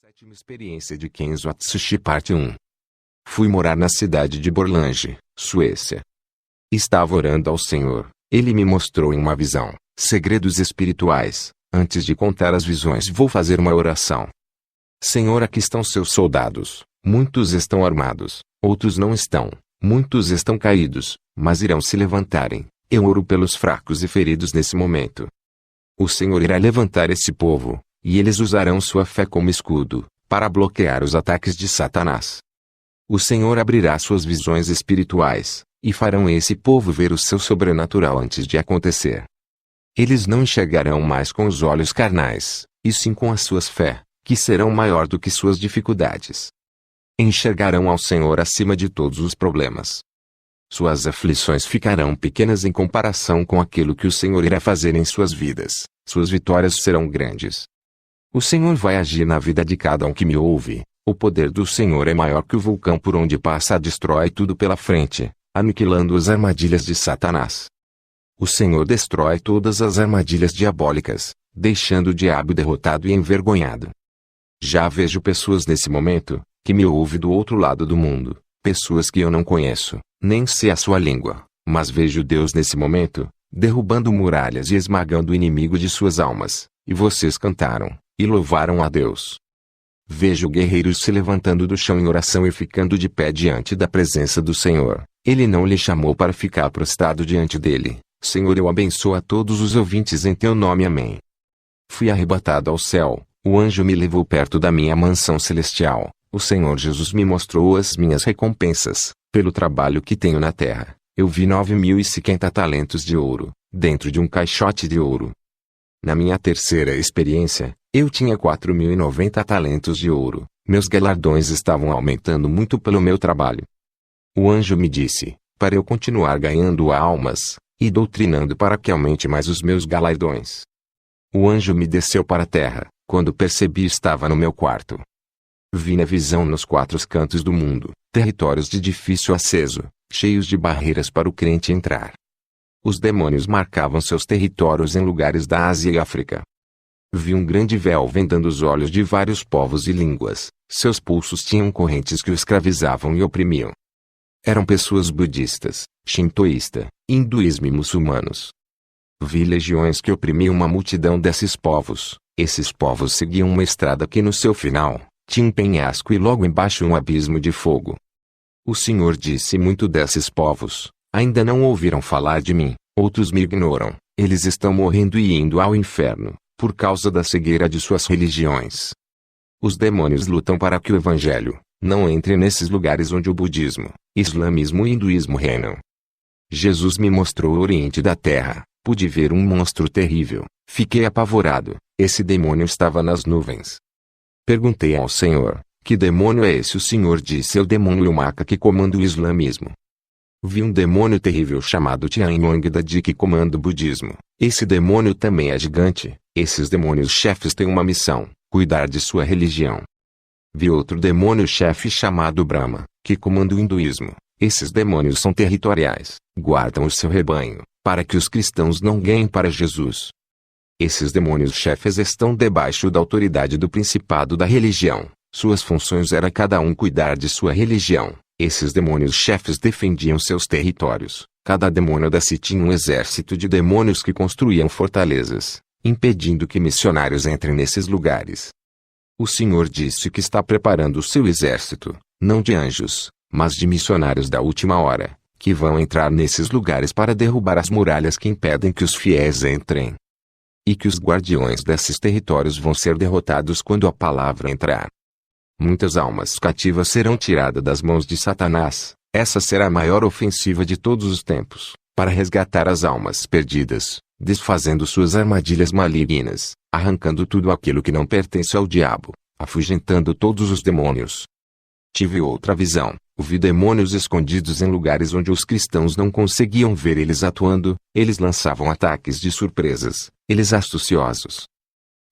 Sétima experiência de Kenzo Atsushi parte 1. Fui morar na cidade de Borlänge, Suécia. Estava orando ao Senhor. Ele me mostrou em uma visão segredos espirituais. Antes de contar as visões, vou fazer uma oração. Senhor, aqui estão seus soldados. Muitos estão armados, outros não estão. Muitos estão caídos, mas irão se levantarem. Eu oro pelos fracos e feridos nesse momento. O Senhor irá levantar esse povo, e eles usarão sua fé como escudo, para bloquear os ataques de Satanás. O Senhor abrirá suas visões espirituais, e farão esse povo ver o seu sobrenatural antes de acontecer. Eles não enxergarão mais com os olhos carnais, e sim com as suas fé, que serão maior do que suas dificuldades. Enxergarão ao Senhor acima de todos os problemas. Suas aflições ficarão pequenas em comparação com aquilo que o Senhor irá fazer em suas vidas. Suas vitórias serão grandes. O Senhor vai agir na vida de cada um que me ouve. O poder do Senhor é maior que o vulcão por onde passa, destrói tudo pela frente, aniquilando as armadilhas de Satanás. O Senhor destrói todas as armadilhas diabólicas, deixando o diabo derrotado e envergonhado. Já vejo pessoas nesse momento, que me ouvem do outro lado do mundo, pessoas que eu não conheço, nem sei a sua língua, mas vejo Deus nesse momento, derrubando muralhas e esmagando o inimigo de suas almas, e vocês cantaram, e louvaram a Deus. Vejo guerreiros se levantando do chão em oração e ficando de pé diante da presença do Senhor. Ele não lhe chamou para ficar prostrado diante dele. Senhor, eu abençoo a todos os ouvintes em teu nome, amém. Fui arrebatado ao céu, o anjo me levou perto da minha mansão celestial. O Senhor Jesus me mostrou as minhas recompensas, pelo trabalho que tenho na terra. Eu vi 9.050 talentos de ouro, dentro de um caixote de ouro. Na minha terceira experiência, eu tinha 4.090 talentos de ouro. Meus galardões estavam aumentando muito pelo meu trabalho. O anjo me disse, para eu continuar ganhando almas, e doutrinando para que aumente mais os meus galardões. O anjo me desceu para a terra, quando percebi estava no meu quarto. Vi na visão nos 4 cantos do mundo, territórios de difícil acesso, cheios de barreiras para o crente entrar. Os demônios marcavam seus territórios em lugares da Ásia e África. Vi um grande véu vendando os olhos de vários povos e línguas, seus pulsos tinham correntes que o escravizavam e oprimiam. Eram pessoas budistas, shintoísta, hinduísmo e muçulmanos. Vi legiões que oprimiam uma multidão desses povos. Esses povos seguiam uma estrada que no seu final, tinha um penhasco e logo embaixo um abismo de fogo. O Senhor disse: muito desses povos ainda não ouviram falar de mim, outros me ignoram, eles estão morrendo e indo ao inferno, por causa da cegueira de suas religiões. Os demônios lutam para que o Evangelho não entre nesses lugares onde o budismo, islamismo e hinduísmo reinam. Jesus me mostrou o oriente da terra, pude ver um monstro terrível, fiquei apavorado, esse demônio estava nas nuvens. Perguntei ao Senhor, que demônio é esse? O Senhor disse: é o demônio Maca que comanda o islamismo. Vi um demônio terrível chamado Tianyongdadi que comanda o budismo. Esse demônio também é gigante. Esses demônios chefes têm uma missão: cuidar de sua religião. Vi outro demônio chefe chamado Brahma, que comanda o hinduísmo. Esses demônios são territoriais, guardam o seu rebanho, para que os cristãos não ganhem para Jesus. Esses demônios chefes estão debaixo da autoridade do principado da religião. Suas funções era cada um cuidar de sua religião. Esses demônios chefes defendiam seus territórios. Cada demônio desse tinha um exército de demônios que construíam fortalezas, impedindo que missionários entrem nesses lugares. O Senhor disse que está preparando o seu exército, não de anjos, mas de missionários da última hora, que vão entrar nesses lugares para derrubar as muralhas que impedem que os fiéis entrem. E que os guardiões desses territórios vão ser derrotados quando a palavra entrar. Muitas almas cativas serão tiradas das mãos de Satanás. Essa será a maior ofensiva de todos os tempos, para resgatar as almas perdidas, desfazendo suas armadilhas malignas, arrancando tudo aquilo que não pertence ao diabo, afugentando todos os demônios. Tive outra visão. Vi demônios escondidos em lugares onde os cristãos não conseguiam ver eles atuando. Eles lançavam ataques de surpresas, eles astuciosos.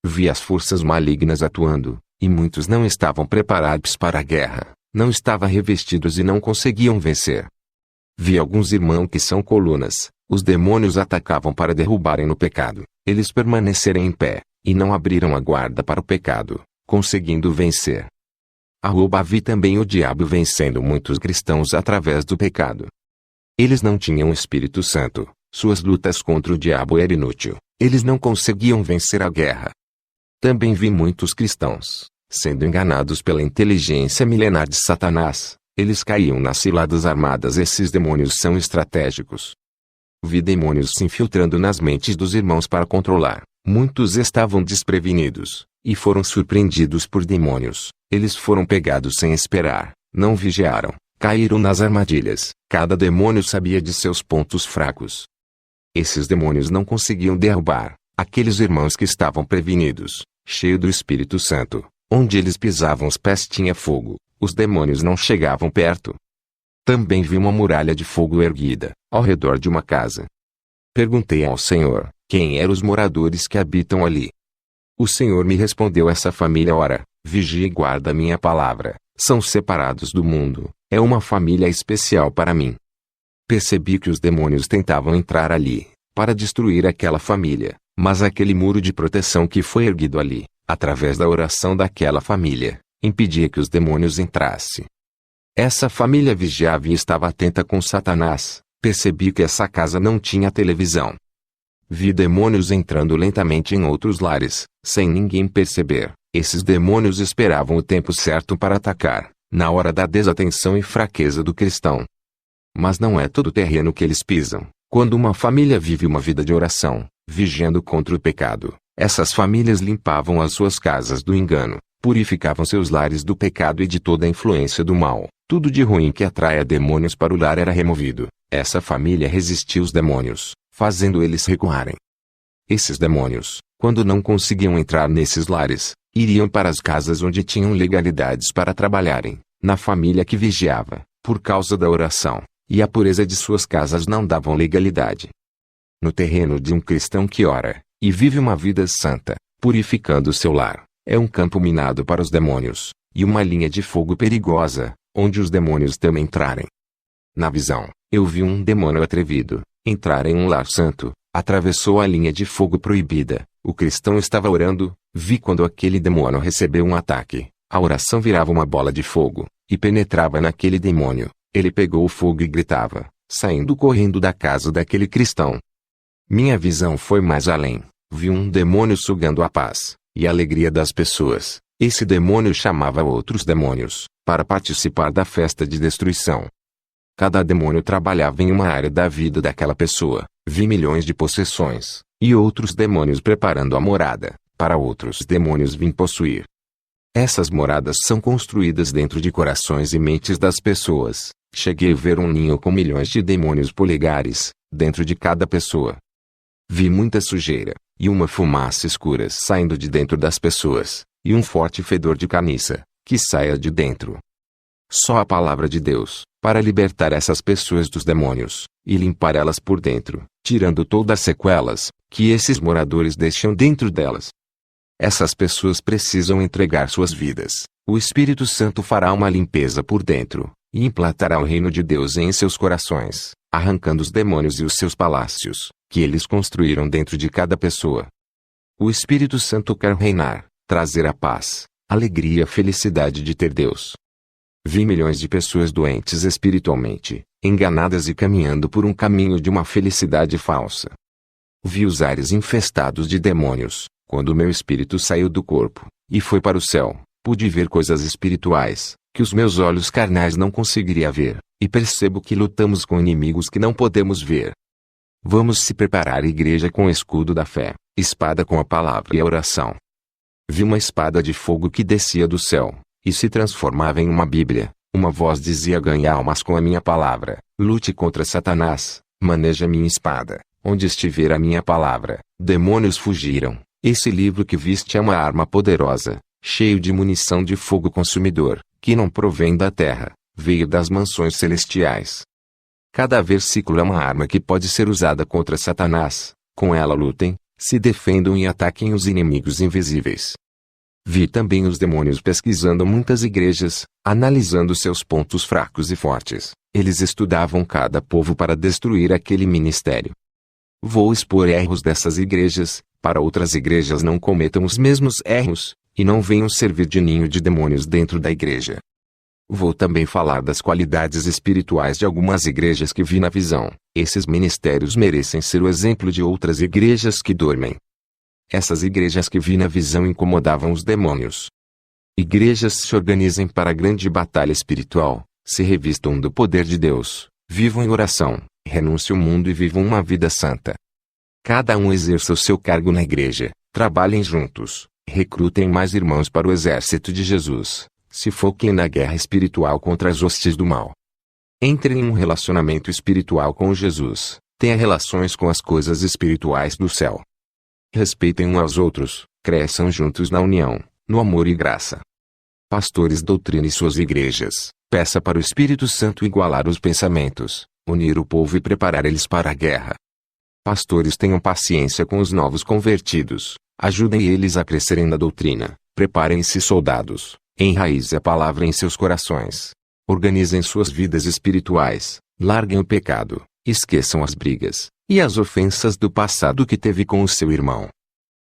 Vi as forças malignas atuando, e muitos não estavam preparados para a guerra, não estavam revestidos e não conseguiam vencer. Vi alguns irmãos que são colunas. Os demônios atacavam para derrubarem no pecado, eles permanecerem em pé, e não abriram a guarda para o pecado. conseguindo vencer. Vi também o diabo vencendo muitos cristãos através do pecado. Eles não tinham o Espírito Santo, suas lutas contra o diabo eram inúteis, eles não conseguiam vencer a guerra. Também vi muitos cristãos, sendo enganados pela inteligência milenar de Satanás, eles caíam nas ciladas armadas. Esses demônios são estratégicos. Vi demônios se infiltrando nas mentes dos irmãos para controlar. Muitos estavam desprevenidos, e foram surpreendidos por demônios. Eles foram pegados sem esperar, não vigiaram, caíram nas armadilhas. Cada demônio sabia de seus pontos fracos. Esses demônios não conseguiam derrubar aqueles irmãos que estavam prevenidos, cheios do Espírito Santo. Onde eles pisavam os pés tinha fogo, os demônios não chegavam perto. Também vi uma muralha de fogo erguida, ao redor de uma casa. Perguntei ao Senhor, quem eram os moradores que habitam ali? O Senhor me respondeu: essa família ora, vigia e guarda a minha palavra, são separados do mundo, é uma família especial para mim. Percebi que os demônios tentavam entrar ali, para destruir aquela família, mas aquele muro de proteção que foi erguido ali, através da oração daquela família, impedia que os demônios entrassem. Essa família vigiava e estava atenta com Satanás. Percebi que essa casa não tinha televisão. Vi demônios entrando lentamente em outros lares, sem ninguém perceber. Esses demônios esperavam o tempo certo para atacar, na hora da desatenção e fraqueza do cristão. Mas não é todo terreno que eles pisam. Quando uma família vive uma vida de oração, vigiando contra o pecado, essas famílias limpavam as suas casas do engano, purificavam seus lares do pecado e de toda a influência do mal. Tudo de ruim que atraia demônios para o lar era removido. Essa família resistia aos demônios, fazendo eles recuarem. Esses demônios, quando não conseguiam entrar nesses lares, iriam para as casas onde tinham legalidades para trabalharem, na família que vigiava, por causa da oração, e a pureza de suas casas não davam legalidade. No terreno de um cristão que ora, e vive uma vida santa, purificando seu lar, é um campo minado para os demônios, e uma linha de fogo perigosa, onde os demônios temem entrarem. Na visão, eu vi um demônio atrevido entrar em um lar santo, atravessou a linha de fogo proibida. O cristão estava orando, vi quando aquele demônio recebeu um ataque, a oração virava uma bola de fogo, e penetrava naquele demônio. Ele pegou o fogo e gritava, saindo correndo da casa daquele cristão. Minha visão foi mais além, vi um demônio sugando a paz e a alegria das pessoas. Esse demônio chamava outros demônios para participar da festa de destruição. Cada demônio trabalhava em uma área da vida daquela pessoa. Vi milhões de possessões, e outros demônios preparando a morada, para outros demônios vir possuir. Essas moradas são construídas dentro de corações e mentes das pessoas. Cheguei a ver um ninho com milhões de demônios polegares, dentro de cada pessoa. Vi muita sujeira, e uma fumaça escura saindo de dentro das pessoas, e um forte fedor de caniça, que saia de dentro. Só a palavra de Deus, para libertar essas pessoas dos demônios, e limpar elas por dentro, tirando todas as sequelas, que esses moradores deixam dentro delas. Essas pessoas precisam entregar suas vidas. O Espírito Santo fará uma limpeza por dentro, e implantará o reino de Deus em seus corações, arrancando os demônios e os seus palácios, que eles construíram dentro de cada pessoa. O Espírito Santo quer reinar, trazer a paz, alegria e a felicidade de ter Deus. Vi milhões de pessoas doentes espiritualmente, enganadas e caminhando por um caminho de uma felicidade falsa. Vi os ares infestados de demônios. Quando meu espírito saiu do corpo, e foi para o céu, pude ver coisas espirituais, que os meus olhos carnais não conseguiriam ver, e percebo que lutamos com inimigos que não podemos ver. Vamos se preparar, igreja, com o escudo da fé, espada com a palavra e a oração. Vi uma espada de fogo que descia do céu, e se transformava em uma Bíblia. Uma voz dizia: ganha almas com a minha palavra, lute contra Satanás, maneja minha espada, onde estiver a minha palavra, demônios fugiram. Esse livro que viste é uma arma poderosa, cheio de munição de fogo consumidor, que não provém da terra, veio das mansões celestiais. Cada versículo é uma arma que pode ser usada contra Satanás. Com ela lutem, se defendam e ataquem os inimigos invisíveis. Vi também os demônios pesquisando muitas igrejas, analisando seus pontos fracos e fortes. Eles estudavam cada povo para destruir aquele ministério. Vou expor erros dessas igrejas, para outras igrejas não cometam os mesmos erros, e não venham servir de ninho de demônios dentro da igreja. Vou também falar das qualidades espirituais de algumas igrejas que vi na visão. Esses ministérios merecem ser o exemplo de outras igrejas que dormem. Essas igrejas que vi na visão incomodavam os demônios. Igrejas se organizem para a grande batalha espiritual, se revistam do poder de Deus, vivam em oração, renunciem ao mundo e vivam uma vida santa. Cada um exerça o seu cargo na igreja, trabalhem juntos, recrutem mais irmãos para o exército de Jesus, se foquem na guerra espiritual contra as hostes do mal. Entrem em um relacionamento espiritual com Jesus, tenha relações com as coisas espirituais do céu. Respeitem uns aos outros, cresçam juntos na união, no amor e graça. Pastores, doutrine suas igrejas, peça para o Espírito Santo igualar os pensamentos, unir o povo e preparar eles para a guerra. Pastores, tenham paciência com os novos convertidos, ajudem eles a crescerem na doutrina, preparem-se soldados, enraize a palavra em seus corações. Organizem suas vidas espirituais, larguem o pecado, esqueçam as brigas e as ofensas do passado que teve com o seu irmão.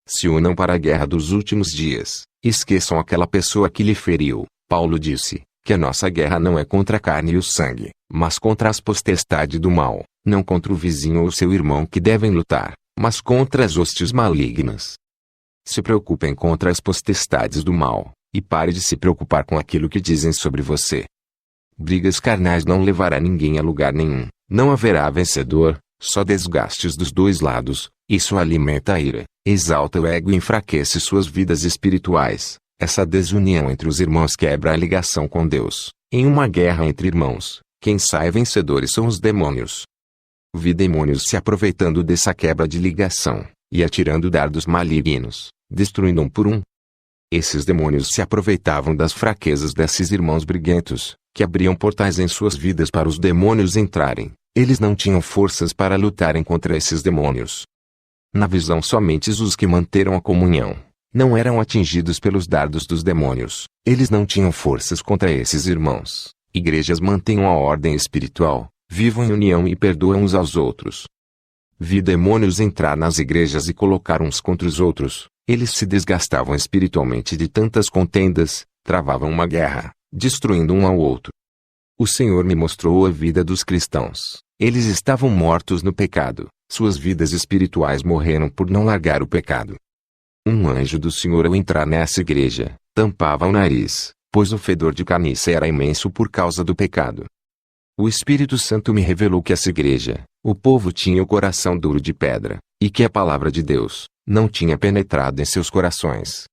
Se unam para a guerra dos últimos dias, esqueçam aquela pessoa que lhe feriu. Paulo disse que a nossa guerra não é contra a carne e o sangue, mas contra as potestades do mal, não contra o vizinho ou seu irmão que devem lutar, mas contra as hostes malignas. Se preocupem contra as potestades do mal, e pare de se preocupar com aquilo que dizem sobre você. Brigas carnais não levará ninguém a lugar nenhum, não haverá vencedor, só desgastes dos dois lados. Isso alimenta a ira, exalta o ego e enfraquece suas vidas espirituais. Essa desunião entre os irmãos quebra a ligação com Deus. Em uma guerra entre irmãos, quem sai vencedores são os demônios. Vi demônios se aproveitando dessa quebra de ligação, e atirando dardos malignos, destruindo um por um. Esses demônios se aproveitavam das fraquezas desses irmãos briguentos, que abriam portais em suas vidas para os demônios entrarem. Eles não tinham forças para lutarem contra esses demônios. Na visão, somente os que manteram a comunhão não eram atingidos pelos dardos dos demônios. Eles não tinham forças contra esses irmãos. Igrejas mantenham a ordem espiritual, vivam em união e perdoam uns aos outros. Vi demônios entrar nas igrejas e colocar uns contra os outros. Eles se desgastavam espiritualmente de tantas contendas, travavam uma guerra, destruindo um ao outro. O Senhor me mostrou a vida dos cristãos. Eles estavam mortos no pecado. Suas vidas espirituais morreram por não largar o pecado. Um anjo do Senhor, ao entrar nessa igreja, tampava o nariz, pois o fedor de carniça era imenso por causa do pecado. O Espírito Santo me revelou que essa igreja, o povo tinha o coração duro de pedra, e que a palavra de Deus não tinha penetrado em seus corações.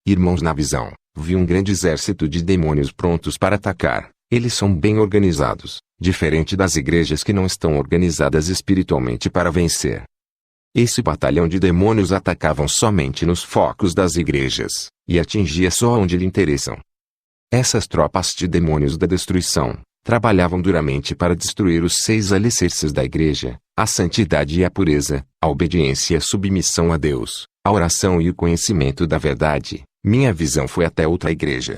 Irmãos, na visão, vi um grande exército de demônios prontos para atacar. Eles são bem organizados, diferente das igrejas que não estão organizadas espiritualmente para vencer. Esse batalhão de demônios atacavam somente nos focos das igrejas, e atingia só onde lhe interessam. Essas tropas de demônios da destruição trabalhavam duramente para destruir os 6 alicerces da igreja: a santidade e a pureza, a obediência e a submissão a Deus, a oração e o conhecimento da verdade. Minha visão foi até outra igreja.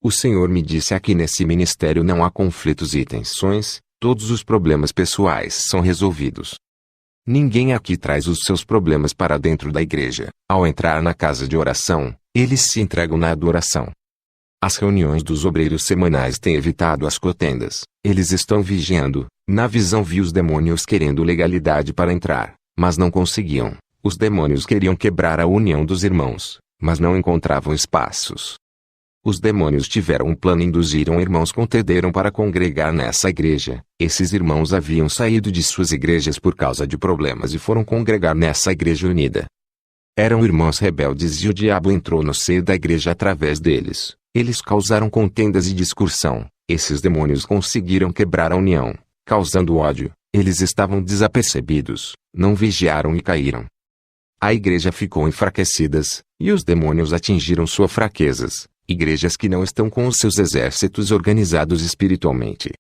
O Senhor me disse: aqui nesse ministério não há conflitos e tensões, todos os problemas pessoais são resolvidos. Ninguém aqui traz os seus problemas para dentro da igreja. Ao entrar na casa de oração, eles se entregam na adoração. As reuniões dos obreiros semanais têm evitado as contendas. Eles estão vigiando. Na visão vi os demônios querendo legalidade para entrar, mas não conseguiam. Os demônios queriam quebrar a união dos irmãos, mas não encontravam espaços. Os demônios tiveram um plano e induziram irmãos contenderam para congregar nessa igreja. Esses irmãos haviam saído de suas igrejas por causa de problemas e foram congregar nessa igreja unida. Eram irmãos rebeldes e o diabo entrou no seio da igreja através deles. Eles causaram contendas e discussão. Esses demônios conseguiram quebrar a união, causando ódio. Eles estavam desapercebidos, não vigiaram e caíram. A igreja ficou enfraquecida, e os demônios atingiram suas fraquezas. Igrejas que não estão com os seus exércitos organizados espiritualmente.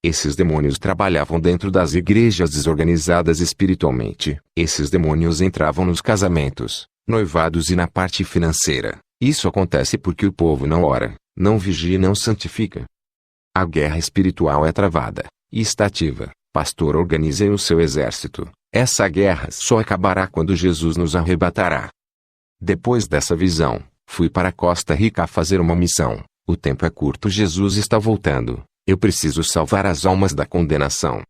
Esses demônios trabalhavam dentro das igrejas desorganizadas espiritualmente. Esses demônios entravam nos casamentos, noivados e na parte financeira. Isso acontece porque o povo não ora, não vigia e não santifica. A guerra espiritual é travada, e está ativa. Pastor, organize o seu exército. Essa guerra só acabará quando Jesus nos arrebatará. Depois dessa visão, Fui para Costa Rica a fazer uma missão. O tempo é curto, Jesus está voltando. Eu preciso salvar as almas da condenação.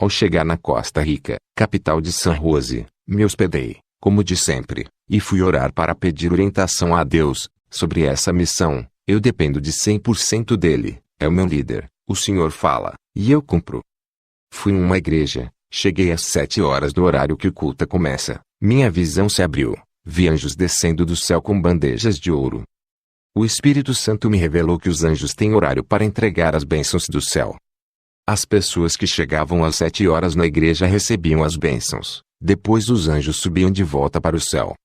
Ao chegar na Costa Rica, capital de San José, me hospedei, como de sempre, e fui orar para pedir orientação a Deus sobre essa missão. Eu dependo de 100% dele, é o meu líder. O Senhor fala, e eu cumpro. Fui em uma igreja, cheguei às 7 horas do horário que o culto começa. Minha visão se abriu, vi anjos descendo do céu com bandejas de ouro. O Espírito Santo me revelou que os anjos têm horário para entregar as bênçãos do céu. As pessoas que chegavam às 7 horas na igreja recebiam as bênçãos, depois os anjos subiam de volta para o céu.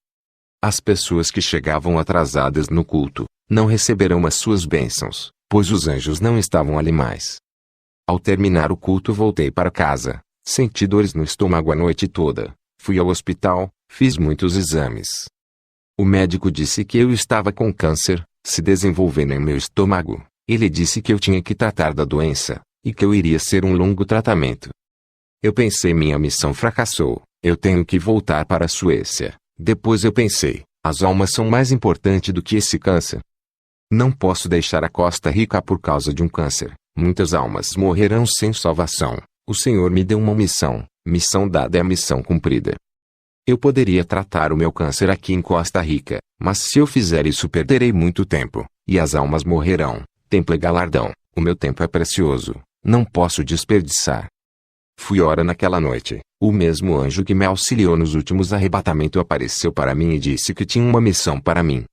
As pessoas que chegavam atrasadas no culto, não receberão as suas bênçãos, pois os anjos não estavam ali mais. Ao terminar o culto voltei para casa, senti dores no estômago a noite toda, fui ao hospital, fiz muitos exames. O médico disse que eu estava com câncer, se desenvolvendo em meu estômago. Ele disse que eu tinha que tratar da doença, e que eu iria ser um longo tratamento. Eu pensei, minha missão fracassou, eu tenho que voltar para a Suécia. Depois eu pensei, as almas são mais importantes do que esse câncer. Não posso deixar a Costa Rica por causa de um câncer. Muitas almas morrerão sem salvação. O Senhor me deu uma missão dada é a missão cumprida. Eu poderia tratar o meu câncer aqui em Costa Rica, mas se eu fizer isso perderei muito tempo, e as almas morrerão. Tempo é galardão, o meu tempo é precioso, não posso desperdiçar. Fui orar naquela noite, o mesmo anjo que me auxiliou nos últimos arrebatamentos apareceu para mim e disse que tinha uma missão para mim.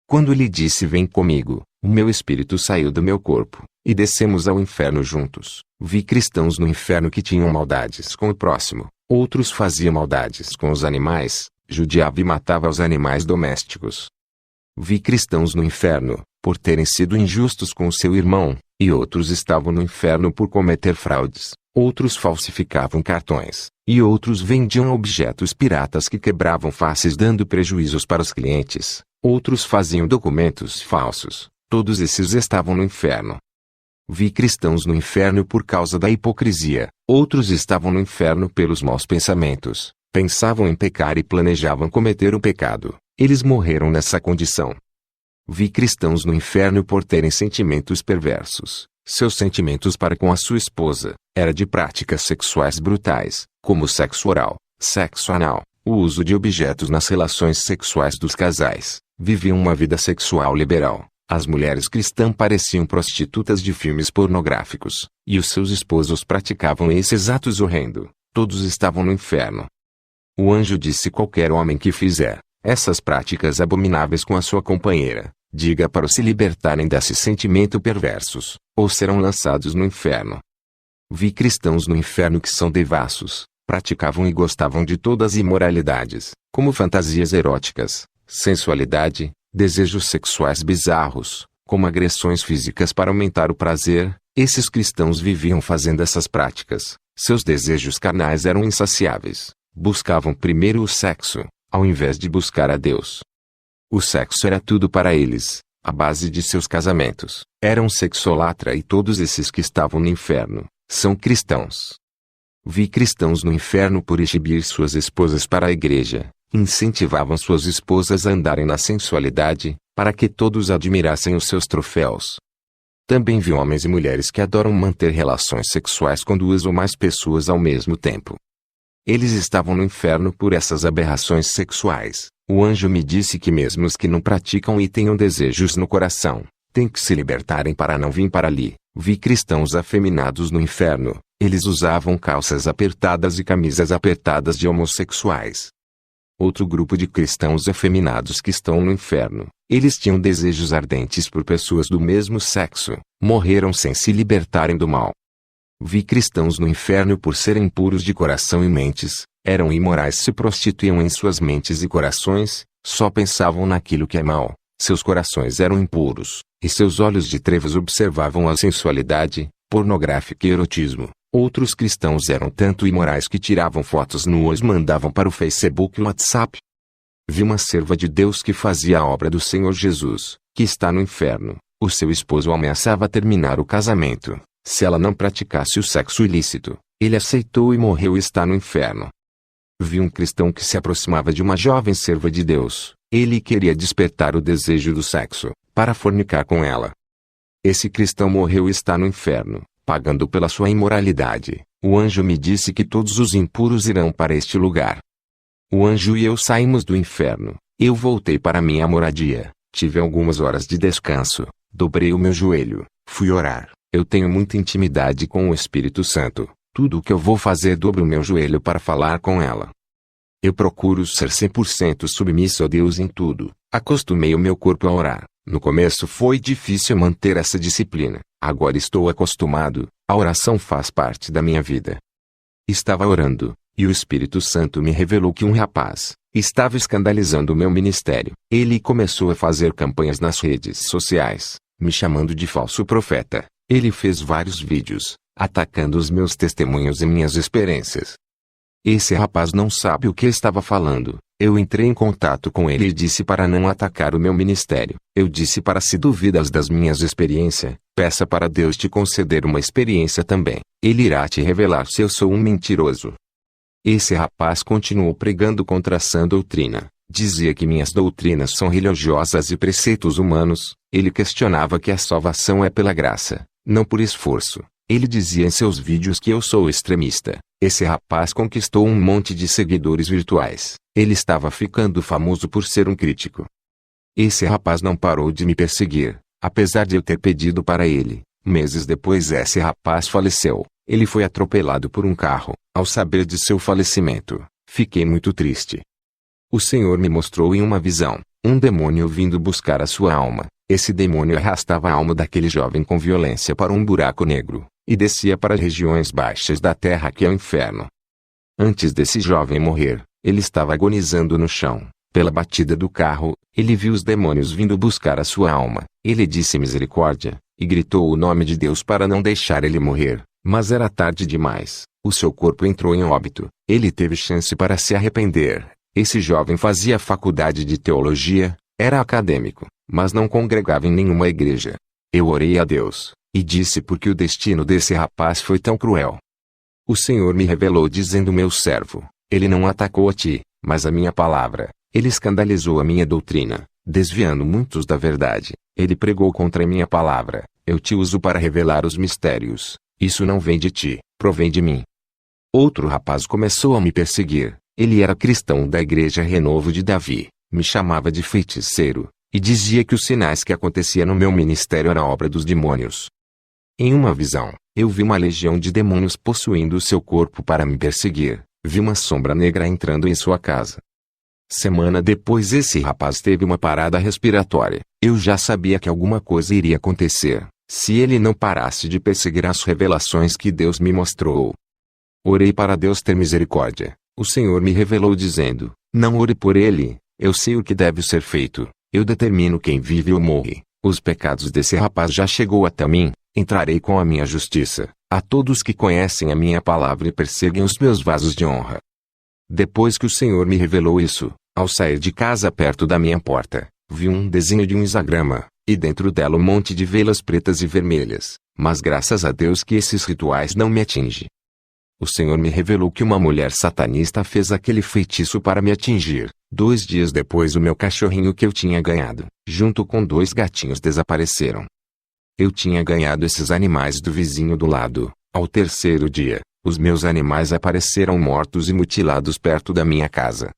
Quando ele disse vem comigo, o meu espírito saiu do meu corpo, e descemos ao inferno juntos. Vi cristãos no inferno que tinham maldades com o próximo, outros faziam maldades com os animais, judiava e matava os animais domésticos. Vi cristãos no inferno, por terem sido injustos com o seu irmão, e outros estavam no inferno por cometer fraudes, outros falsificavam cartões, e outros vendiam objetos piratas que quebravam faces dando prejuízos para os clientes, outros faziam documentos falsos, todos esses estavam no inferno. Vi cristãos no inferno por causa da hipocrisia, outros estavam no inferno pelos maus pensamentos, pensavam em pecar e planejavam cometer o pecado, eles morreram nessa condição. Vi cristãos no inferno por terem sentimentos perversos, seus sentimentos para com a sua esposa, era de práticas sexuais brutais, como sexo oral, sexo anal, o uso de objetos nas relações sexuais dos casais, viviam uma vida sexual liberal. As mulheres cristãs pareciam prostitutas de filmes pornográficos, e os seus esposos praticavam esses atos horrendos. Todos estavam no inferno. O anjo disse: qualquer homem que fizer essas práticas abomináveis com a sua companheira, diga para se libertarem desse sentimento perversos, ou serão lançados no inferno. Vi cristãos no inferno que são devassos, praticavam e gostavam de todas as imoralidades, como fantasias eróticas, sensualidade, desejos sexuais bizarros, como agressões físicas para aumentar o prazer. Esses cristãos viviam fazendo essas práticas. Seus desejos carnais eram insaciáveis. Buscavam primeiro o sexo, ao invés de buscar a Deus. O sexo era tudo para eles, a base de seus casamentos. Eram sexolatra, e todos esses que estavam no inferno são cristãos. Vi cristãos no inferno por exibir suas esposas para a igreja. Incentivavam suas esposas a andarem na sensualidade, para que todos admirassem os seus troféus. Também vi homens e mulheres que adoram manter relações sexuais com 2 ou mais pessoas ao mesmo tempo. Eles estavam no inferno por essas aberrações sexuais. O anjo me disse que mesmo os que não praticam e tenham desejos no coração, têm que se libertarem para não vir para ali. Vi cristãos afeminados no inferno. Eles usavam calças apertadas e camisas apertadas de homossexuais. Outro grupo de cristãos afeminados que estão no inferno. Eles tinham desejos ardentes por pessoas do mesmo sexo, morreram sem se libertarem do mal. Vi cristãos no inferno por serem impuros de coração e mentes, eram imorais, se prostituíam em suas mentes e corações, só pensavam naquilo que é mal, seus corações eram impuros, e seus olhos de trevas observavam a sensualidade, pornográfica e erotismo. Outros cristãos eram tanto imorais que tiravam fotos nuas e mandavam para o Facebook e o WhatsApp. Vi uma serva de Deus que fazia a obra do Senhor Jesus, que está no inferno. O seu esposo ameaçava terminar o casamento, se ela não praticasse o sexo ilícito. Ele aceitou e morreu e está no inferno. Vi um cristão que se aproximava de uma jovem serva de Deus. Ele queria despertar o desejo do sexo, para fornicar com ela. Esse cristão morreu e está no inferno, pagando pela sua imoralidade. O anjo me disse que todos os impuros irão para este lugar. O anjo e eu saímos do inferno. Eu voltei para minha moradia, tive algumas horas de descanso, dobrei o meu joelho, fui orar. Eu tenho muita intimidade com o Espírito Santo. Tudo o que eu vou fazer, dobro o meu joelho para falar com ela. Eu procuro ser 100% submisso a Deus em tudo. Acostumei o meu corpo a orar. No começo foi difícil manter essa disciplina. Agora estou acostumado. A oração faz parte da minha vida. Estava orando, e o Espírito Santo me revelou que um rapaz estava escandalizando o meu ministério. Ele começou a fazer campanhas nas redes sociais, me chamando de falso profeta. Ele fez vários vídeos, atacando os meus testemunhos e minhas experiências. Esse rapaz não sabe o que estava falando. Eu entrei em contato com ele e disse para não atacar o meu ministério. Eu disse para, se duvidas das minhas experiências, peça para Deus te conceder uma experiência também. Ele irá te revelar se eu sou um mentiroso. Esse rapaz continuou pregando contra a sã doutrina. Dizia que minhas doutrinas são religiosas e preceitos humanos. Ele questionava que a salvação é pela graça, não por esforço. Ele dizia em seus vídeos que eu sou extremista. Esse rapaz conquistou um monte de seguidores virtuais. Ele estava ficando famoso por ser um crítico. Esse rapaz não parou de me perseguir, apesar de eu ter pedido para ele. Meses depois esse rapaz faleceu. Ele foi atropelado por um carro. Ao saber de seu falecimento, fiquei muito triste. O Senhor me mostrou em uma visão, um demônio vindo buscar a sua alma. Esse demônio arrastava a alma daquele jovem com violência para um buraco negro, e descia para as regiões baixas da terra, que é o inferno. Antes desse jovem morrer, ele estava agonizando no chão. Pela batida do carro, ele viu os demônios vindo buscar a sua alma. Ele disse misericórdia, e gritou o nome de Deus para não deixar ele morrer. Mas era tarde demais. O seu corpo entrou em óbito. Ele teve chance para se arrepender. Esse jovem fazia faculdade de teologia, era acadêmico, mas não congregava em nenhuma igreja. Eu orei a Deus, e disse por que o destino desse rapaz foi tão cruel. O Senhor me revelou dizendo: meu servo, ele não atacou a ti, mas a minha palavra. Ele escandalizou a minha doutrina, desviando muitos da verdade. Ele pregou contra a minha palavra. Eu te uso para revelar os mistérios. Isso não vem de ti, provém de mim. Outro rapaz começou a me perseguir. Ele era cristão da igreja Renovo de Davi, me chamava de feiticeiro, e dizia que os sinais que aconteciam no meu ministério eram obra dos demônios. Em uma visão, eu vi uma legião de demônios possuindo o seu corpo para me perseguir. Vi uma sombra negra entrando em sua casa. Semana depois esse rapaz teve uma parada respiratória. Eu já sabia que alguma coisa iria acontecer, se ele não parasse de perseguir as revelações que Deus me mostrou. Orei para Deus ter misericórdia. O Senhor me revelou dizendo: não ore por ele, eu sei o que deve ser feito, eu determino quem vive ou morre. Os pecados desse rapaz já chegou até mim, entrarei com a minha justiça, a todos que conhecem a minha palavra e perseguem os meus vasos de honra. Depois que o Senhor me revelou isso, ao sair de casa perto da minha porta, vi um desenho de um hexagrama, e dentro dela um monte de velas pretas e vermelhas, mas graças a Deus que esses rituais não me atingem. O Senhor me revelou que uma mulher satanista fez aquele feitiço para me atingir. 2 dias depois o meu cachorrinho que eu tinha ganhado, junto com 2 gatinhos, desapareceram. Eu tinha ganhado esses animais do vizinho do lado. Ao 3º dia, os meus animais apareceram mortos e mutilados perto da minha casa.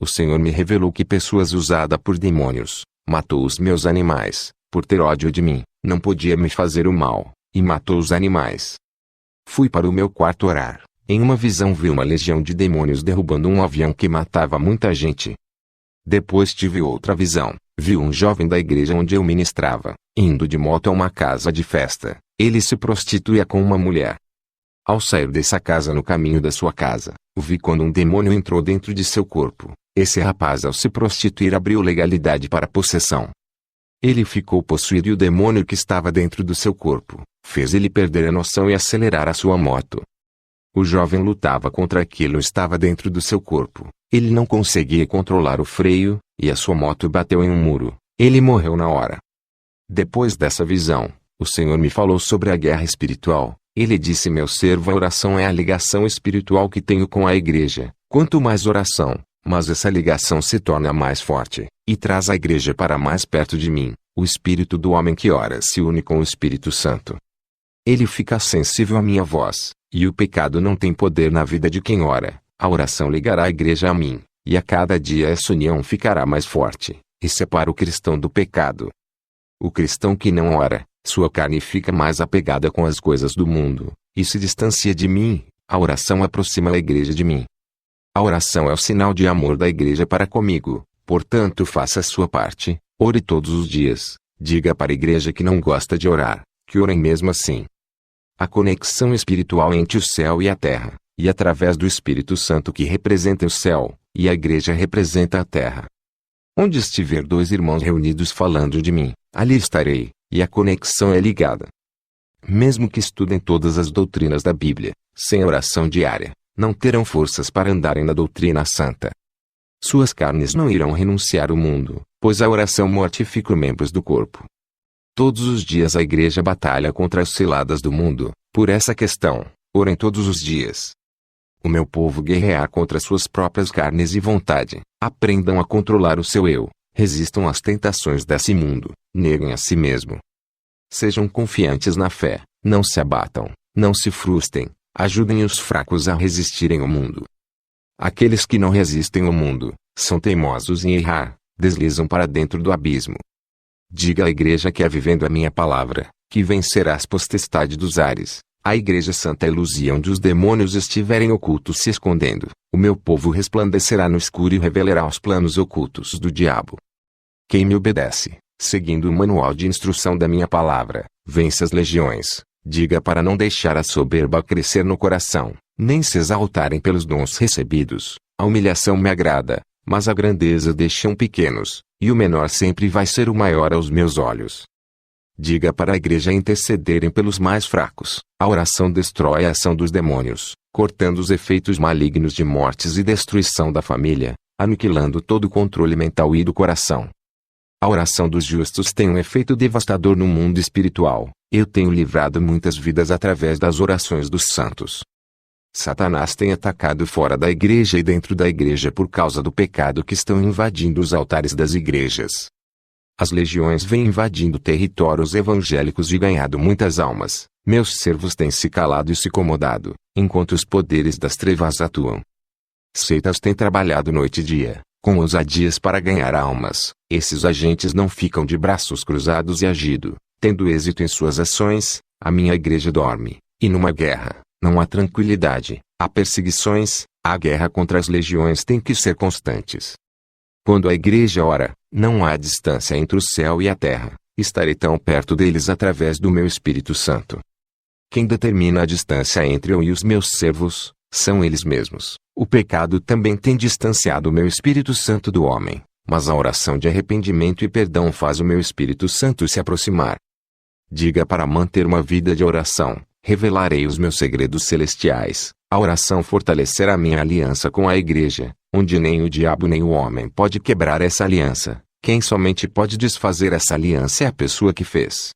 O Senhor me revelou que pessoas usadas por demônios, matou os meus animais, por ter ódio de mim, não podia me fazer o mal, e matou os animais. Fui para o meu quarto orar. Em uma visão vi uma legião de demônios derrubando um avião que matava muita gente. Depois tive outra visão. Vi um jovem da igreja onde eu ministrava, indo de moto a uma casa de festa. Ele se prostituía com uma mulher. Ao sair dessa casa no caminho da sua casa, vi quando um demônio entrou dentro de seu corpo. Esse rapaz, ao se prostituir, abriu legalidade para possessão. Ele ficou possuído e o demônio que estava dentro do seu corpo fez ele perder a noção e acelerar a sua moto. O jovem lutava contra aquilo que estava dentro do seu corpo. Ele não conseguia controlar o freio, e a sua moto bateu em um muro. Ele morreu na hora. Depois dessa visão, o Senhor me falou sobre a guerra espiritual. Ele disse: meu servo, a oração é a ligação espiritual que tenho com a igreja. Quanto mais oração, mas essa ligação se torna mais forte, e traz a igreja para mais perto de mim. O espírito do homem que ora se une com o Espírito Santo. Ele fica sensível à minha voz, e o pecado não tem poder na vida de quem ora. A oração ligará a igreja a mim, e a cada dia essa união ficará mais forte, e separa o cristão do pecado. O cristão que não ora, sua carne fica mais apegada com as coisas do mundo, e se distancia de mim. A oração aproxima a igreja de mim. A oração é o sinal de amor da igreja para comigo, portanto faça a sua parte, ore todos os dias. Diga para a igreja que não gosta de orar, que orem mesmo assim. A conexão espiritual entre o céu e a terra, e através do Espírito Santo que representa o céu, e a igreja representa a terra. Onde estiver dois irmãos reunidos falando de mim, ali estarei, e a conexão é ligada. Mesmo que estudem todas as doutrinas da Bíblia, sem oração diária, não terão forças para andarem na doutrina santa. Suas carnes não irão renunciar ao mundo, pois a oração mortifica os membros do corpo. Todos os dias a igreja batalha contra as ciladas do mundo. Por essa questão, orem todos os dias. O meu povo guerrear contra suas próprias carnes e vontade. Aprendam a controlar o seu eu. Resistam às tentações desse mundo. Neguem a si mesmo. Sejam confiantes na fé. Não se abatam. Não se frustrem. Ajudem os fracos a resistirem ao mundo. Aqueles que não resistem ao mundo, são teimosos em errar, deslizam para dentro do abismo. Diga à igreja que é vivendo a minha palavra, que vencerá as potestades dos ares. A igreja santa é luz e onde os demônios estiverem ocultos se escondendo, o meu povo resplandecerá no escuro e revelará os planos ocultos do diabo. Quem me obedece, seguindo o manual de instrução da minha palavra, vence as legiões. Diga para não deixar a soberba crescer no coração, nem se exaltarem pelos dons recebidos. A humilhação me agrada, mas a grandeza deixam pequenos, e o menor sempre vai ser o maior aos meus olhos. Diga para a igreja intercederem pelos mais fracos. A oração destrói a ação dos demônios, cortando os efeitos malignos de mortes e destruição da família, aniquilando todo o controle mental e do coração. A oração dos justos tem um efeito devastador no mundo espiritual. Eu tenho livrado muitas vidas através das orações dos santos. Satanás tem atacado fora da igreja e dentro da igreja por causa do pecado que estão invadindo os altares das igrejas. As legiões vêm invadindo territórios evangélicos e ganhado muitas almas. Meus servos têm se calado e se acomodado, enquanto os poderes das trevas atuam. Seitas têm trabalhado noite e dia, com ousadias para ganhar almas. Esses agentes não ficam de braços cruzados e agindo, tendo êxito em suas ações. A minha igreja dorme, e numa guerra, não há tranquilidade, há perseguições. A guerra contra as legiões tem que ser constantes. Quando a igreja ora, não há distância entre o céu e a terra. Estarei tão perto deles através do meu Espírito Santo. Quem determina a distância entre eu e os meus servos, são eles mesmos. O pecado também tem distanciado o meu Espírito Santo do homem, mas a oração de arrependimento e perdão faz o meu Espírito Santo se aproximar. Diga para manter uma vida de oração, revelarei os meus segredos celestiais. A oração fortalecerá minha aliança com a igreja, onde nem o diabo nem o homem pode quebrar essa aliança. Quem somente pode desfazer essa aliança é a pessoa que fez.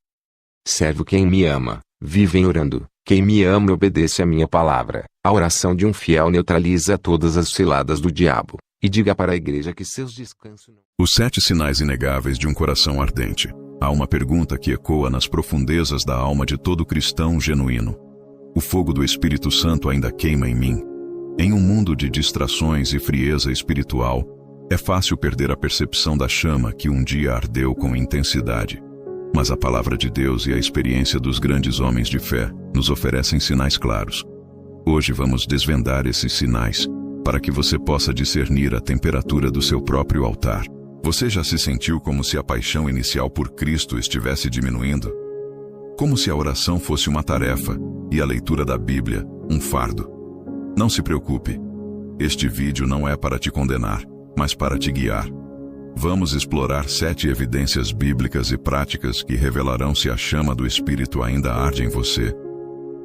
Servo quem me ama, vivem orando. Quem me ama obedece a minha palavra. A oração de um fiel neutraliza todas as ciladas do diabo. E diga para a igreja que seus descansos... Os 7 sinais inegáveis de um coração ardente. Há uma pergunta que ecoa nas profundezas da alma de todo cristão genuíno. O fogo do Espírito Santo ainda queima em mim? Em um mundo de distrações e frieza espiritual, é fácil perder a percepção da chama que um dia ardeu com intensidade. Mas a palavra de Deus e a experiência dos grandes homens de fé nos oferecem sinais claros. Hoje vamos desvendar esses sinais, para que você possa discernir a temperatura do seu próprio altar. Você já se sentiu como se a paixão inicial por Cristo estivesse diminuindo? Como se a oração fosse uma tarefa, e a leitura da Bíblia, um fardo? Não se preocupe. Este vídeo não é para te condenar, mas para te guiar. Vamos explorar 7 evidências bíblicas e práticas que revelarão se a chama do Espírito ainda arde em você,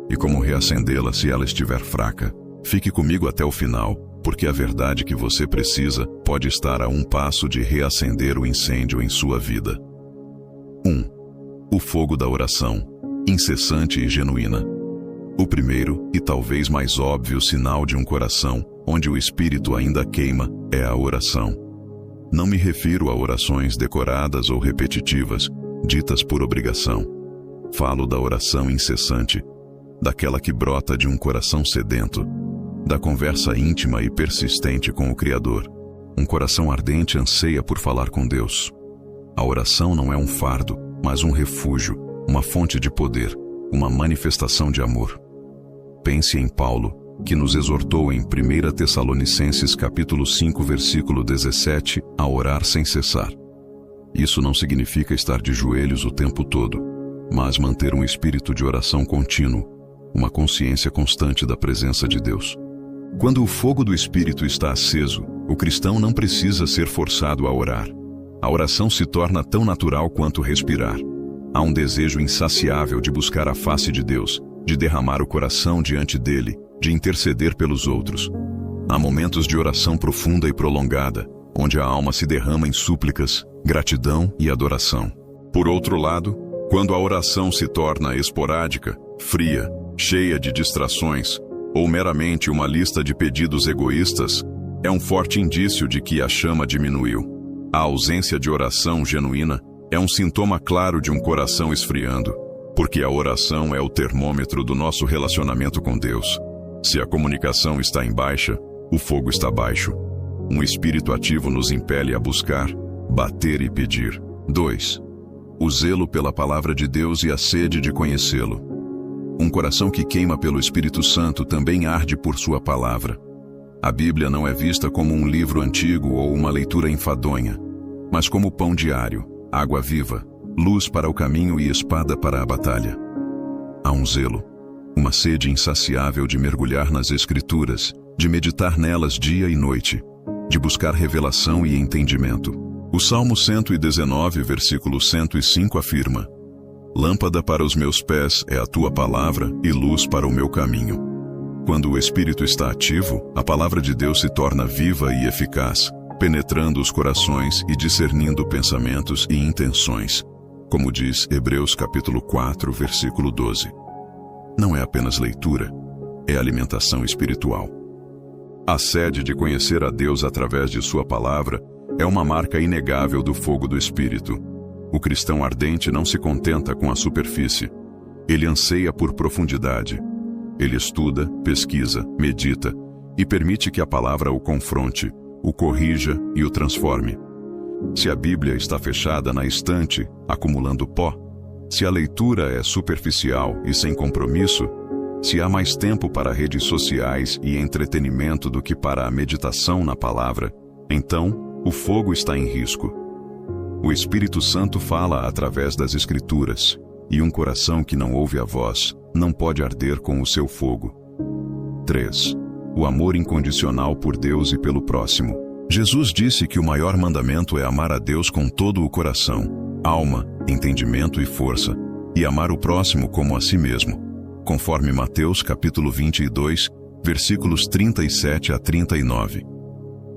e como reacendê-la se ela estiver fraca. Fique comigo até o final, porque a verdade que você precisa pode estar a um passo de reacender o incêndio em sua vida. 1. O fogo da oração, incessante e genuína. O primeiro, e talvez mais óbvio sinal de um coração, onde o Espírito ainda queima, é a oração. Não me refiro a orações decoradas ou repetitivas, ditas por obrigação. Falo da oração incessante, daquela que brota de um coração sedento, da conversa íntima e persistente com o Criador. Um coração ardente anseia por falar com Deus. A oração não é um fardo, mas um refúgio, uma fonte de poder, uma manifestação de amor. Pense em Paulo, que nos exortou em 1 Tessalonicenses capítulo 5, versículo 17, a orar sem cessar. Isso não significa estar de joelhos o tempo todo, mas manter um espírito de oração contínuo, uma consciência constante da presença de Deus. Quando o fogo do Espírito está aceso, o cristão não precisa ser forçado a orar. A oração se torna tão natural quanto respirar. Há um desejo insaciável de buscar a face de Deus, de derramar o coração diante dele, de interceder pelos outros. Há momentos de oração profunda e prolongada, onde a alma se derrama em súplicas, gratidão e adoração. Por outro lado, quando a oração se torna esporádica, fria, cheia de distrações, ou meramente uma lista de pedidos egoístas, é um forte indício de que a chama diminuiu. A ausência de oração genuína é um sintoma claro de um coração esfriando, porque a oração é o termômetro do nosso relacionamento com Deus. Se a comunicação está em baixa, o fogo está baixo. Um espírito ativo nos impele a buscar, bater e pedir. 2. O zelo pela palavra de Deus e a sede de conhecê-lo. Um coração que queima pelo Espírito Santo também arde por sua palavra. A Bíblia não é vista como um livro antigo ou uma leitura enfadonha, mas como pão diário, água viva, luz para o caminho e espada para a batalha. Há um zelo, uma sede insaciável de mergulhar nas Escrituras, de meditar nelas dia e noite, de buscar revelação e entendimento. O Salmo 119, versículo 105 afirma: Lâmpada para os meus pés é a tua palavra e luz para o meu caminho. Quando o Espírito está ativo, a palavra de Deus se torna viva e eficaz, penetrando os corações e discernindo pensamentos e intenções, como diz Hebreus capítulo 4, versículo 12. Não é apenas leitura, é alimentação espiritual. A sede de conhecer a Deus através de sua palavra é uma marca inegável do fogo do Espírito. O cristão ardente não se contenta com a superfície. Ele anseia por profundidade. Ele estuda, pesquisa, medita e permite que a palavra o confronte, o corrija e o transforme. Se a Bíblia está fechada na estante, acumulando pó, se a leitura é superficial e sem compromisso, se há mais tempo para redes sociais e entretenimento do que para a meditação na palavra, então o fogo está em risco. O Espírito Santo fala através das Escrituras, e um coração que não ouve a voz não pode arder com o seu fogo. 3. O amor incondicional por Deus e pelo próximo. Jesus disse que o maior mandamento é amar a Deus com todo o coração, alma, entendimento e força, e amar o próximo como a si mesmo, conforme Mateus capítulo 22, versículos 37 a 39.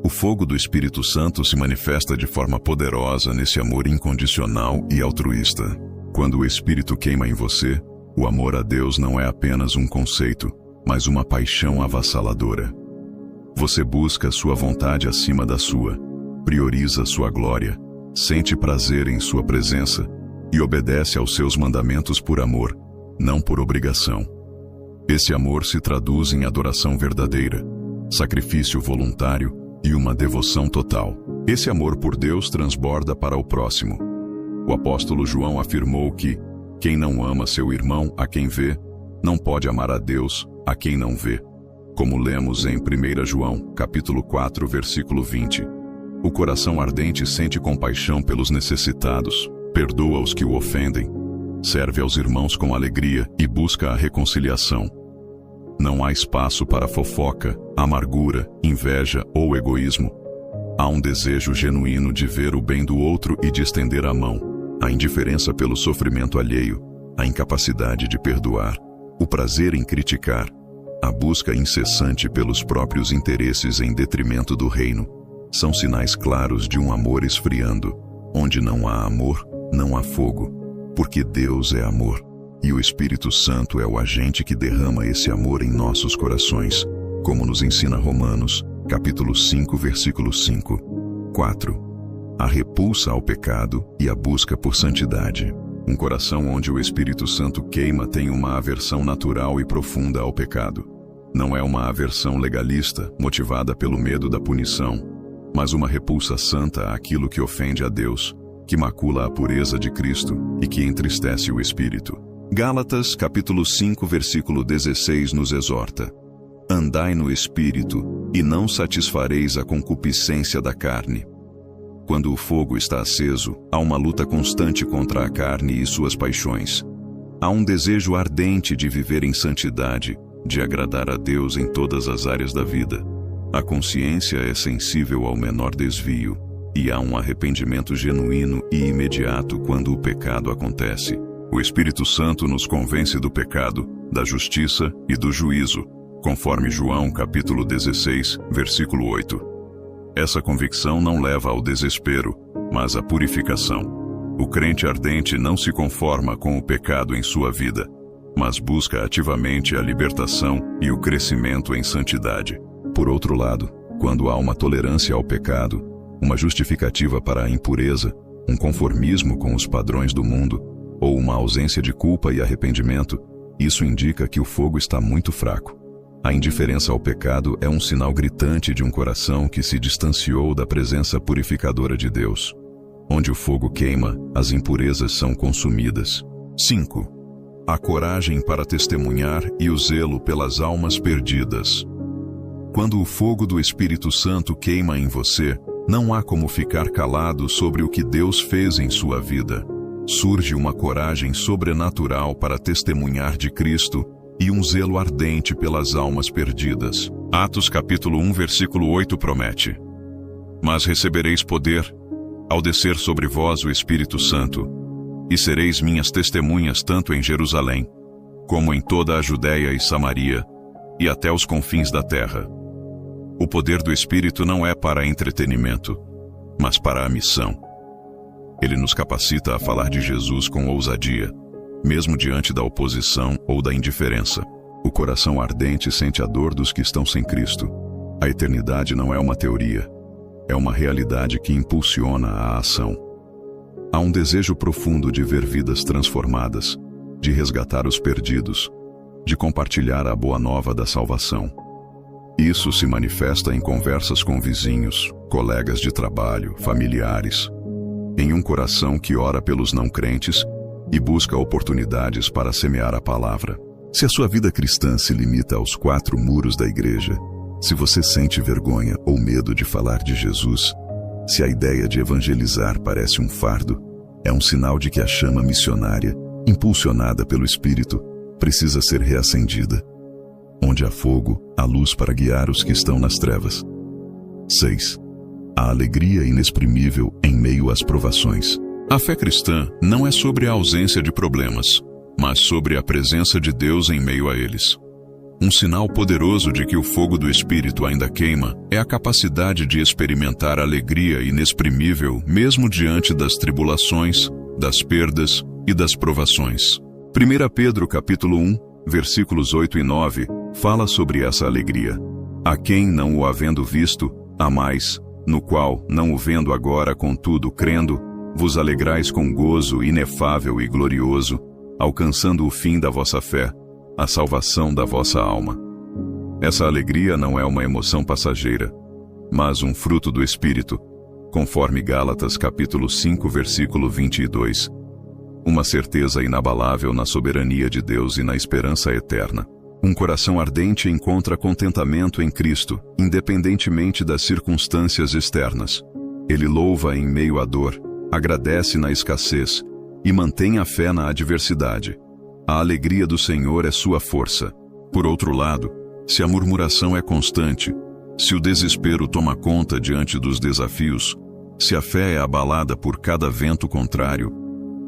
O fogo do Espírito Santo se manifesta de forma poderosa nesse amor incondicional e altruísta. Quando o Espírito queima em você, o amor a Deus não é apenas um conceito, mas uma paixão avassaladora. Você busca sua vontade acima da sua, prioriza sua glória, sente prazer em sua presença e obedece aos seus mandamentos por amor, não por obrigação. Esse amor se traduz em adoração verdadeira, sacrifício voluntário e uma devoção total. Esse amor por Deus transborda para o próximo. O apóstolo João afirmou que quem não ama seu irmão a quem vê, não pode amar a Deus a quem não vê. Como lemos em 1 João, capítulo 4, versículo 20. O coração ardente sente compaixão pelos necessitados, perdoa os que o ofendem, serve aos irmãos com alegria e busca a reconciliação. Não há espaço para fofoca, amargura, inveja ou egoísmo. Há um desejo genuíno de ver o bem do outro e de estender a mão. A indiferença pelo sofrimento alheio, a incapacidade de perdoar, o prazer em criticar, a busca incessante pelos próprios interesses em detrimento do reino, são sinais claros de um amor esfriando. Onde não há amor, não há fogo, porque Deus é amor, e o Espírito Santo é o agente que derrama esse amor em nossos corações, como nos ensina Romanos, capítulo 5, versículo 5. 4. A repulsa ao pecado e a busca por santidade. Um coração onde o Espírito Santo queima tem uma aversão natural e profunda ao pecado. Não é uma aversão legalista, motivada pelo medo da punição, mas uma repulsa santa àquilo que ofende a Deus, que macula a pureza de Cristo e que entristece o Espírito. Gálatas, capítulo 5, versículo 16 nos exorta: andai no Espírito, e não satisfareis a concupiscência da carne. Quando o fogo está aceso, há uma luta constante contra a carne e suas paixões. Há um desejo ardente de viver em santidade, de agradar a Deus em todas as áreas da vida. A consciência é sensível ao menor desvio, e há um arrependimento genuíno e imediato quando o pecado acontece. O Espírito Santo nos convence do pecado, da justiça e do juízo, conforme João capítulo 16, versículo 8. Essa convicção não leva ao desespero, mas à purificação. O crente ardente não se conforma com o pecado em sua vida, mas busca ativamente a libertação e o crescimento em santidade. Por outro lado, quando há uma tolerância ao pecado, uma justificativa para a impureza, um conformismo com os padrões do mundo, ou uma ausência de culpa e arrependimento, isso indica que o fogo está muito fraco. A indiferença ao pecado é um sinal gritante de um coração que se distanciou da presença purificadora de Deus. Onde o fogo queima, as impurezas são consumidas. 5. A coragem para testemunhar e o zelo pelas almas perdidas. Quando o fogo do Espírito Santo queima em você, não há como ficar calado sobre o que Deus fez em sua vida. Surge uma coragem sobrenatural para testemunhar de Cristo e um zelo ardente pelas almas perdidas. Atos capítulo 1, versículo 8 promete: mas recebereis poder, ao descer sobre vós o Espírito Santo, e sereis minhas testemunhas tanto em Jerusalém, como em toda a Judéia e Samaria, e até os confins da terra. O poder do Espírito não é para entretenimento, mas para a missão. Ele nos capacita a falar de Jesus com ousadia, mesmo diante da oposição ou da indiferença. O coração ardente sente a dor dos que estão sem Cristo. A eternidade não é uma teoria, é uma realidade que impulsiona a ação. Há um desejo profundo de ver vidas transformadas, de resgatar os perdidos, de compartilhar a boa nova da salvação. Isso se manifesta em conversas com vizinhos, colegas de trabalho, familiares, em um coração que ora pelos não crentes e busca oportunidades para semear a palavra. Se a sua vida cristã se limita aos 4 muros da igreja, se você sente vergonha ou medo de falar de Jesus, se a ideia de evangelizar parece um fardo, é um sinal de que a chama missionária, impulsionada pelo Espírito, precisa ser reacendida. Onde há fogo, há luz para guiar os que estão nas trevas. 6. A alegria inexprimível em meio às provações. A fé cristã não é sobre a ausência de problemas, mas sobre a presença de Deus em meio a eles. Um sinal poderoso de que o fogo do Espírito ainda queima é a capacidade de experimentar alegria inexprimível mesmo diante das tribulações, das perdas e das provações. 1 Pedro capítulo 1, versículos 8 e 9, fala sobre essa alegria. A quem não o havendo visto, amais, no qual, não o vendo agora, contudo, crendo, vos alegrais com gozo inefável e glorioso, alcançando o fim da vossa fé, a salvação da vossa alma. Essa alegria não é uma emoção passageira, mas um fruto do Espírito, conforme Gálatas capítulo 5, versículo 22. Uma certeza inabalável na soberania de Deus e na esperança eterna. Um coração ardente encontra contentamento em Cristo, independentemente das circunstâncias externas. Ele louva em meio à dor, agradece na escassez e mantém a fé na adversidade. A alegria do Senhor é sua força. Por outro lado, se a murmuração é constante, se o desespero toma conta diante dos desafios, se a fé é abalada por cada vento contrário,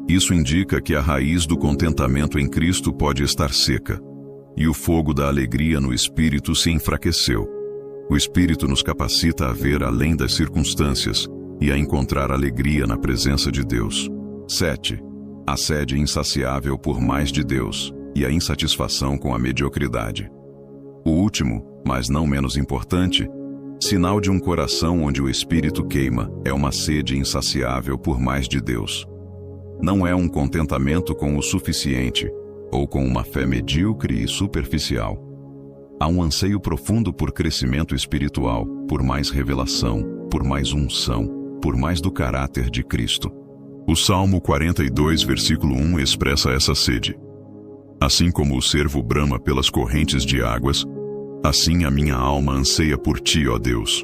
isso indica que a raiz do contentamento em Cristo pode estar seca, e o fogo da alegria no Espírito se enfraqueceu. O Espírito nos capacita a ver além das circunstâncias e a encontrar alegria na presença de Deus. 7. A sede insaciável por mais de Deus e a insatisfação com a mediocridade. O último, mas não menos importante, Sinal de um coração onde o espírito queima é uma sede insaciável por mais de Deus. Não é um contentamento com o suficiente, ou com uma fé medíocre e superficial. Há um anseio profundo por crescimento espiritual, por mais revelação, por mais unção, por mais do caráter de Cristo. O Salmo 42, versículo 1 expressa essa sede. Assim como o cervo brama pelas correntes de águas, assim a minha alma anseia por ti, ó Deus.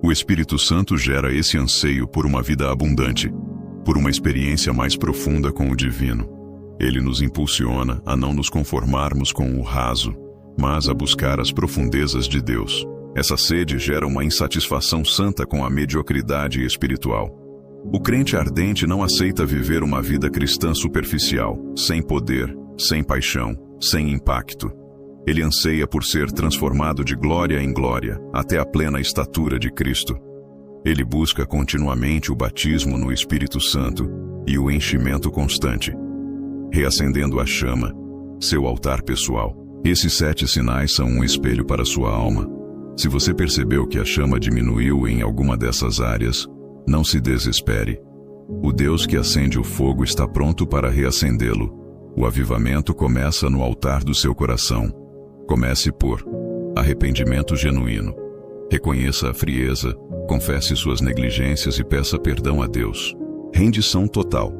O Espírito Santo gera esse anseio por uma vida abundante, por uma experiência mais profunda com o divino. Ele nos impulsiona a não nos conformarmos com o raso, mas a buscar as profundezas de Deus. Essa sede gera uma insatisfação santa com a mediocridade espiritual. O crente ardente não aceita viver uma vida cristã superficial, sem poder, sem paixão, sem impacto. Ele anseia por ser transformado de glória em glória, até a plena estatura de Cristo. Ele busca continuamente o batismo no Espírito Santo e o enchimento constante, reacendendo a chama, seu altar pessoal. Esses 7 sinais são um espelho para sua alma. Se você percebeu que a chama diminuiu em alguma dessas áreas, não se desespere. O Deus que acende o fogo está pronto para reacendê-lo. O avivamento começa no altar do seu coração. Comece por arrependimento genuíno. Reconheça a frieza, confesse suas negligências e peça perdão a Deus. Rendição total.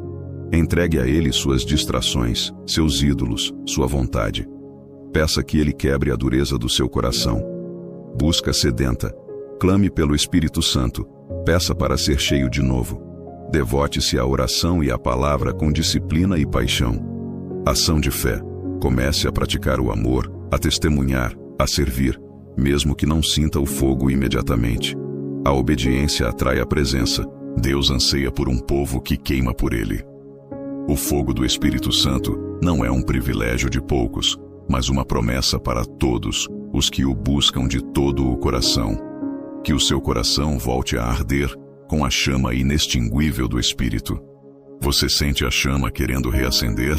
Entregue a Ele suas distrações, seus ídolos, sua vontade. Peça que Ele quebre a dureza do seu coração. Busca sedenta. Clame pelo Espírito Santo. Peça para ser cheio de novo. Devote-se à oração e à palavra com disciplina e paixão. Ação de fé. Comece a praticar o amor, a testemunhar, a servir, mesmo que não sinta o fogo imediatamente. A obediência atrai a presença. Deus anseia por um povo que queima por Ele. O fogo do Espírito Santo não é um privilégio de poucos, mas uma promessa para todos os que o buscam de todo o coração. Que o seu coração volte a arder com a chama inextinguível do Espírito. Você sente a chama querendo reacender?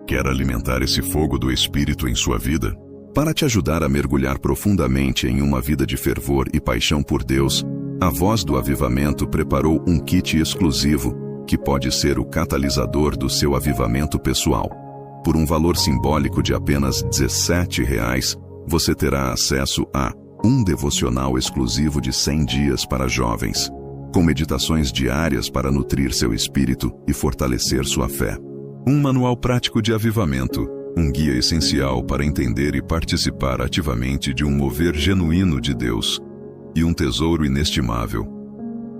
Quer alimentar esse fogo do Espírito em sua vida? Para te ajudar a mergulhar profundamente em uma vida de fervor e paixão por Deus, a Voz do Avivamento preparou um kit exclusivo que pode ser o catalisador do seu avivamento pessoal. Por um valor simbólico de apenas R$17, você terá acesso a um devocional exclusivo de 100 dias para jovens, com meditações diárias para nutrir seu espírito e fortalecer sua fé. Um manual prático de avivamento, um guia essencial para entender e participar ativamente de um mover genuíno de Deus, e um tesouro inestimável.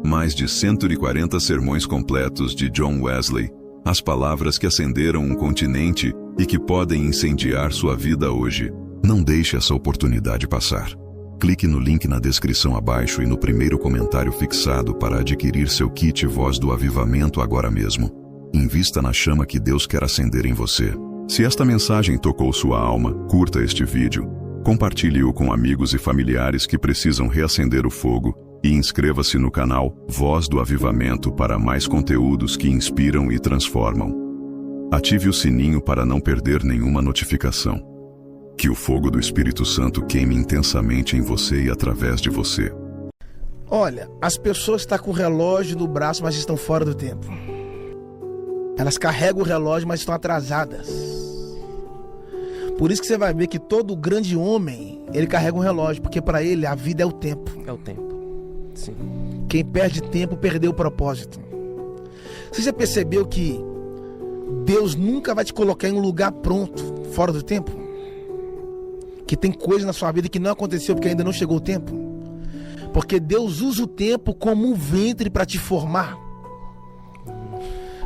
Mais de 140 sermões completos de John Wesley, as palavras que acenderam um continente e que podem incendiar sua vida hoje. Não deixe essa oportunidade passar. Clique no link na descrição abaixo e no primeiro comentário fixado para adquirir seu kit Voz do Avivamento agora mesmo. Invista na chama que Deus quer acender em você. Se esta mensagem tocou sua alma, curta este vídeo, compartilhe-o com amigos e familiares que precisam reacender o fogo e inscreva-se no canal Voz do Avivamento para mais conteúdos que inspiram e transformam. Ative o sininho para não perder nenhuma notificação. Que o fogo do Espírito Santo queime intensamente em você e através de você. Olha, as pessoas estão com o relógio no braço, mas estão fora do tempo. Elas carregam o relógio, mas estão atrasadas. Por isso que você vai ver que todo grande homem, ele carrega um relógio, porque para ele a vida é o tempo. É o tempo, sim. Quem perde tempo perdeu o propósito. Você já percebeu que Deus nunca vai te colocar em um lugar pronto, fora do tempo? Que tem coisa na sua vida que não aconteceu porque ainda não chegou o tempo? Porque Deus usa o tempo como um ventre para te formar.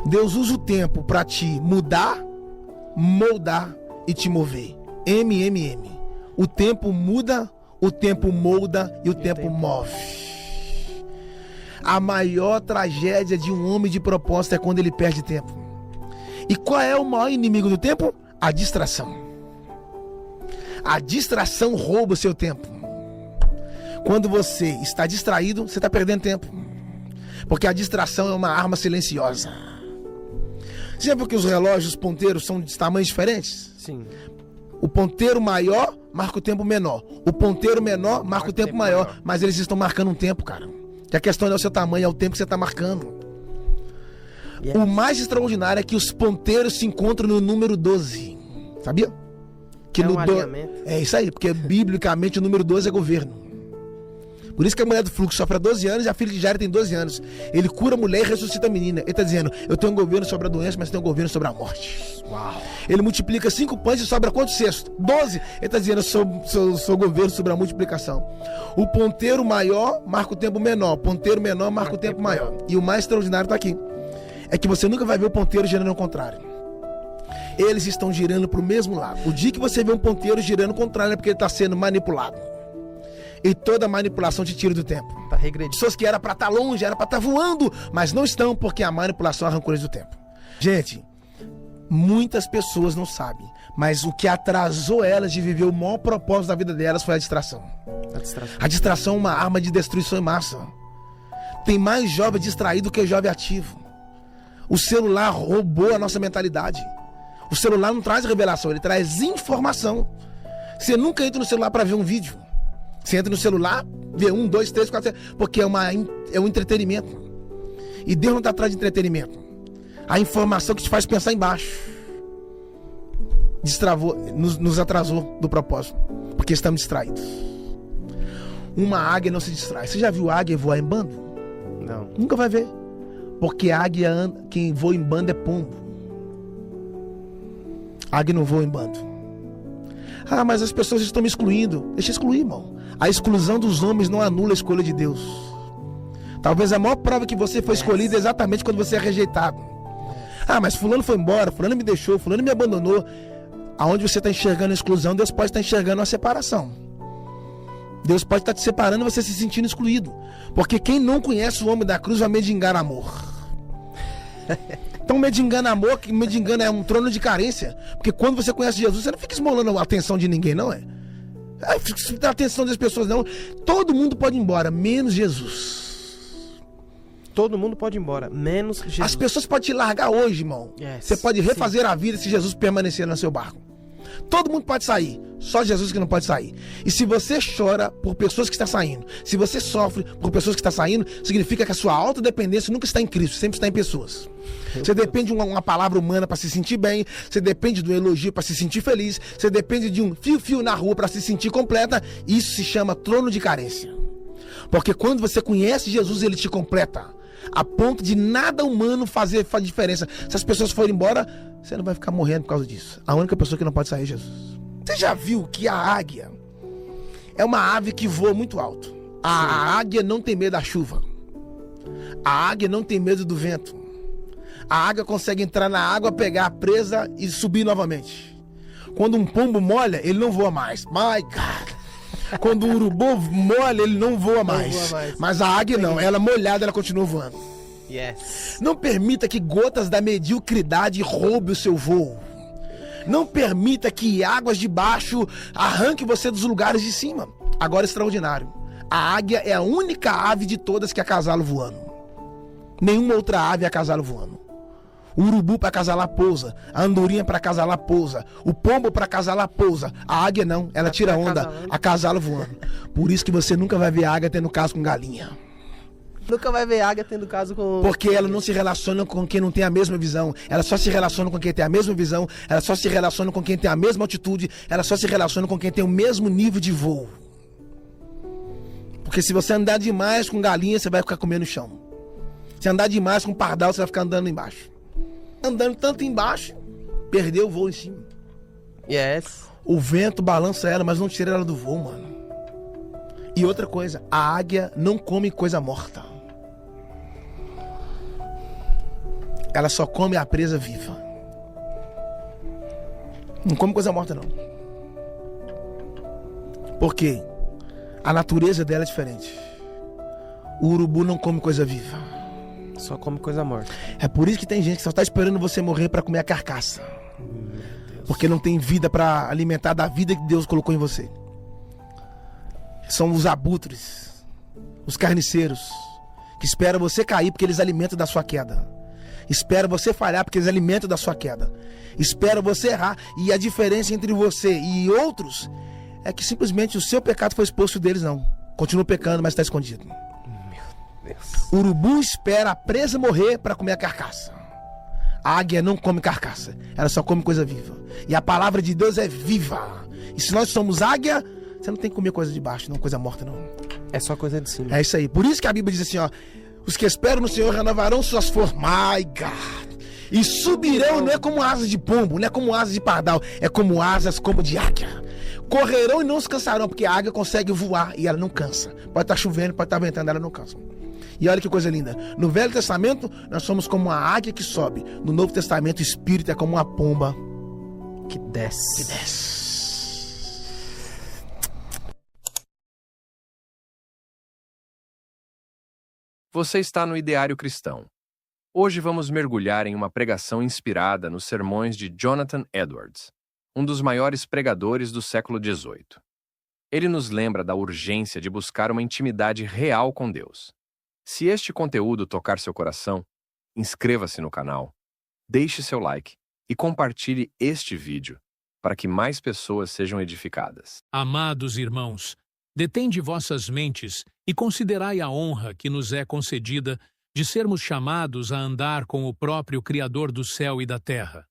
Deus usa o tempo para te mudar, moldar e te mover. MMM. O tempo muda, o tempo molda e o tempo move. A maior tragédia de um homem de propósito é quando ele perde tempo. E qual é o maior inimigo do tempo? A distração. A distração rouba o seu tempo. Quando você está distraído, você está perdendo tempo. Porque a distração é uma arma silenciosa. Você já viu que os relógios ponteiros são de tamanhos diferentes? Sim. O ponteiro maior marca o tempo menor. O ponteiro menor marca o tempo maior. Mas eles estão marcando um tempo, cara. Que a questão não é o seu tamanho, é o tempo que você está marcando. O mais extraordinário é que os ponteiros se encontram no número 12. Sabia? Que É um alinhamento. É isso aí, porque biblicamente o número 12 é governo. Por isso que a mulher do fluxo sofre há 12 anos e a filha de Jairo tem 12 anos. Ele cura a mulher e ressuscita a menina. Ele está dizendo, eu tenho um governo sobre a doença, mas tenho um governo sobre a morte. Uau. Ele multiplica 5 pães e sobra quantos cestos? 12. Ele está dizendo, eu sou governo sobre a multiplicação. O ponteiro maior marca o tempo menor. O ponteiro menor marca o tempo maior. E o mais extraordinário está aqui. É que você nunca vai ver o ponteiro girando ao contrário. Eles estão girando para o mesmo lado. O dia que você vê um ponteiro girando ao contrário é porque ele está sendo manipulado. E toda manipulação te tira do tempo. Tá regredindo. Pessoas que era para estar longe, era para estar voando, mas não estão porque a manipulação arrancou eles do tempo. Gente, muitas pessoas não sabem, mas o que atrasou elas de viver o maior propósito da vida delas foi a distração. A distração é uma arma de destruição em massa. Tem mais jovem distraído que jovem ativo. O celular roubou a nossa mentalidade. O celular não traz revelação, ele traz informação. Você nunca entra no celular para ver um vídeo. Você entra no celular, vê 1, 2, 3, 4, porque é um entretenimento. E Deus não está atrás de entretenimento. A informação que te faz pensar embaixo destravou, nos atrasou do propósito, porque estamos distraídos. Uma águia não se distrai. Você já viu águia voar em bando? Não. Nunca vai ver. Porque águia, quem voa em bando é pombo. Águia não voa em bando. Ah, mas as pessoas estão me excluindo. Deixa excluir, irmão. A exclusão dos homens não anula a escolha de Deus. Talvez a maior prova que você foi escolhido é exatamente quando você é rejeitado. Ah, mas fulano foi embora, fulano me deixou, fulano me abandonou. Aonde você está enxergando a exclusão, Deus pode estar enxergando a separação. Deus pode estar te separando e você se sentindo excluído. Porque quem não conhece o homem da cruz vai mendigar amor. Então mendigando amor, mendigando é um trono de carência. Porque quando você conhece Jesus, você não fica esmolando a atenção de ninguém, não é? Fica a atenção das pessoas, não. Todo mundo pode ir embora, menos Jesus. Todo mundo pode ir embora, menos Jesus. As pessoas podem te largar hoje, irmão. Yes, você pode refazer sim. a vida se Jesus permanecer no seu barco. Todo mundo pode sair, só Jesus que não pode sair. E se você chora por pessoas que estão saindo, se você sofre por pessoas que estão saindo, significa que a sua autodependência nunca está em Cristo, sempre está em pessoas. Você depende de uma palavra humana para se sentir bem, você depende de um elogio para se sentir feliz, você depende de um fio-fio na rua para se sentir completa. Isso se chama trono de carência. Porque quando você conhece Jesus, ele te completa. A ponto de nada humano faz diferença. Se as pessoas forem embora, você não vai ficar morrendo por causa disso. A única pessoa que não pode sair é Jesus. Você já viu que a águia é uma ave que voa muito alto? A águia não tem medo da chuva. A águia não tem medo do vento. A águia consegue entrar na água, pegar a presa e subir novamente. Quando um pombo molha, ele não voa mais. My God! Quando o urubu molha, ele não voa mais. Mas a águia não, ela molhada, ela continua voando. Yes. Não permita que gotas da mediocridade roubem o seu voo. Não permita que águas de baixo arranquem você dos lugares de cima. Agora, extraordinário. A águia é a única ave de todas que é casalo voando. Nenhuma outra ave é casalo voando. O urubu para acasalar pousa, a andorinha para acasalar pousa, o pombo para acasalar pousa, a águia não, ela tira onda, a casalo voando. Por isso que você nunca vai ver a águia tendo caso com galinha. Nunca vai ver águia tendo caso com... Porque ela não se relaciona com quem não tem a mesma visão, ela só se relaciona com quem tem a mesma visão, ela só se relaciona com quem tem a mesma altitude, ela só se relaciona com quem tem o mesmo nível de voo. Porque se você andar demais com galinha, você vai ficar comendo no chão. Se andar demais com pardal, você vai ficar andando embaixo. Andando tanto embaixo, perdeu o voo em cima. Yes. O vento balança ela, mas não tira ela do voo, mano. E outra coisa, a águia não come coisa morta. Ela só come a presa viva. Não come coisa morta, não. Por quê? A natureza dela é diferente. O urubu não come coisa viva. Só come coisa morta. É por isso que tem gente que só está esperando você morrer para comer a carcaça. Porque não tem vida para alimentar da vida que Deus colocou em você. São os abutres, os carniceiros, que esperam você cair porque eles alimentam da sua queda. Espera você falhar, porque eles alimentam da sua queda. Espera você errar. E a diferença entre você e outros é que simplesmente o seu pecado foi exposto deles, não. Continua pecando, mas está escondido. Meu Deus. O urubu espera a presa morrer para comer a carcaça. A águia não come carcaça, ela só come coisa viva. E a palavra de Deus é viva. E se nós somos águia, você não tem que comer coisa de baixo, não, coisa morta, não. É só coisa de cima. É isso aí. Por isso que a Bíblia diz assim, ó: os que esperam no Senhor renovarão suas forças. My God. E subirão, não é como asas de pombo, não é como asas de pardal, é como asas como de águia. Correrão e não se cansarão, porque a águia consegue voar e ela não cansa. Pode estar chovendo, pode estar ventando, ela não cansa. E olha que coisa linda. No Velho Testamento, nós somos como uma águia que sobe. No Novo Testamento, o Espírito é como uma pomba Que desce. que desce. Você está no Ideário Cristão. Hoje vamos mergulhar em uma pregação inspirada nos sermões de Jonathan Edwards, um dos maiores pregadores do século XVIII. Ele nos lembra da urgência de buscar uma intimidade real com Deus. Se este conteúdo tocar seu coração, inscreva-se no canal, deixe seu like e compartilhe este vídeo para que mais pessoas sejam edificadas. Amados irmãos, detende vossas mentes e considerai a honra que nos é concedida de sermos chamados a andar com o próprio Criador do céu e da terra.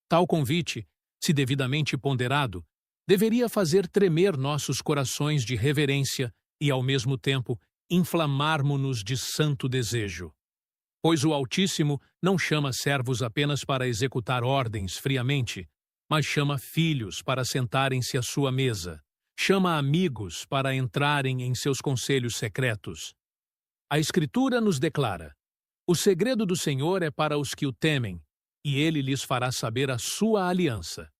Tal convite, se devidamente ponderado, deveria fazer tremer nossos corações de reverência e, ao mesmo tempo, inflamarmo-nos de santo desejo. Pois o Altíssimo não chama servos apenas para executar ordens friamente, mas chama filhos para sentarem-se à sua mesa, chama amigos para entrarem em seus conselhos secretos. A Escritura nos declara: o segredo do Senhor é para os que o temem, e ele lhes fará saber a sua aliança.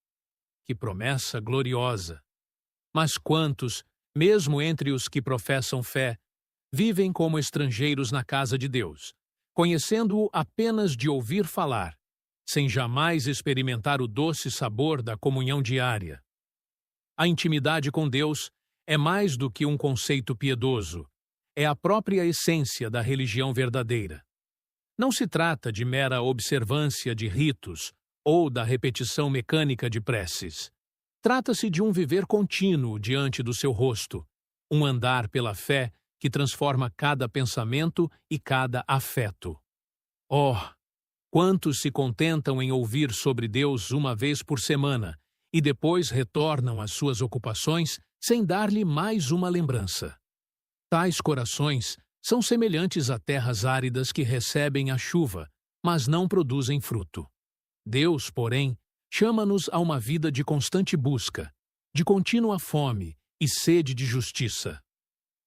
Que promessa gloriosa! Mas quantos, mesmo entre os que professam fé, vivem como estrangeiros na casa de Deus, conhecendo-o apenas de ouvir falar, sem jamais experimentar o doce sabor da comunhão diária. A intimidade com Deus é mais do que um conceito piedoso, é a própria essência da religião verdadeira. Não se trata de mera observância de ritos ou da repetição mecânica de preces. Trata-se de um viver contínuo diante do seu rosto, um andar pela fé que transforma cada pensamento e cada afeto. Oh, quantos se contentam em ouvir sobre Deus uma vez por semana e depois retornam às suas ocupações sem dar-lhe mais uma lembrança. Tais corações são semelhantes a terras áridas que recebem a chuva, mas não produzem fruto. Deus, porém, chama-nos a uma vida de constante busca, de contínua fome e sede de justiça.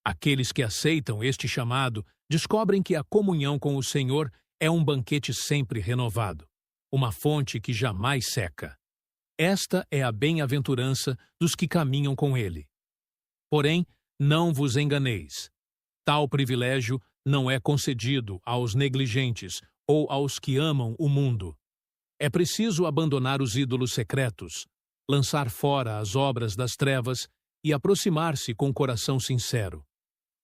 Aqueles que aceitam este chamado descobrem que a comunhão com o Senhor é um banquete sempre renovado, uma fonte que jamais seca. Esta é a bem-aventurança dos que caminham com Ele. Porém, não vos enganeis. Tal privilégio não é concedido aos negligentes ou aos que amam o mundo. É preciso abandonar os ídolos secretos, lançar fora as obras das trevas e aproximar-se com coração sincero.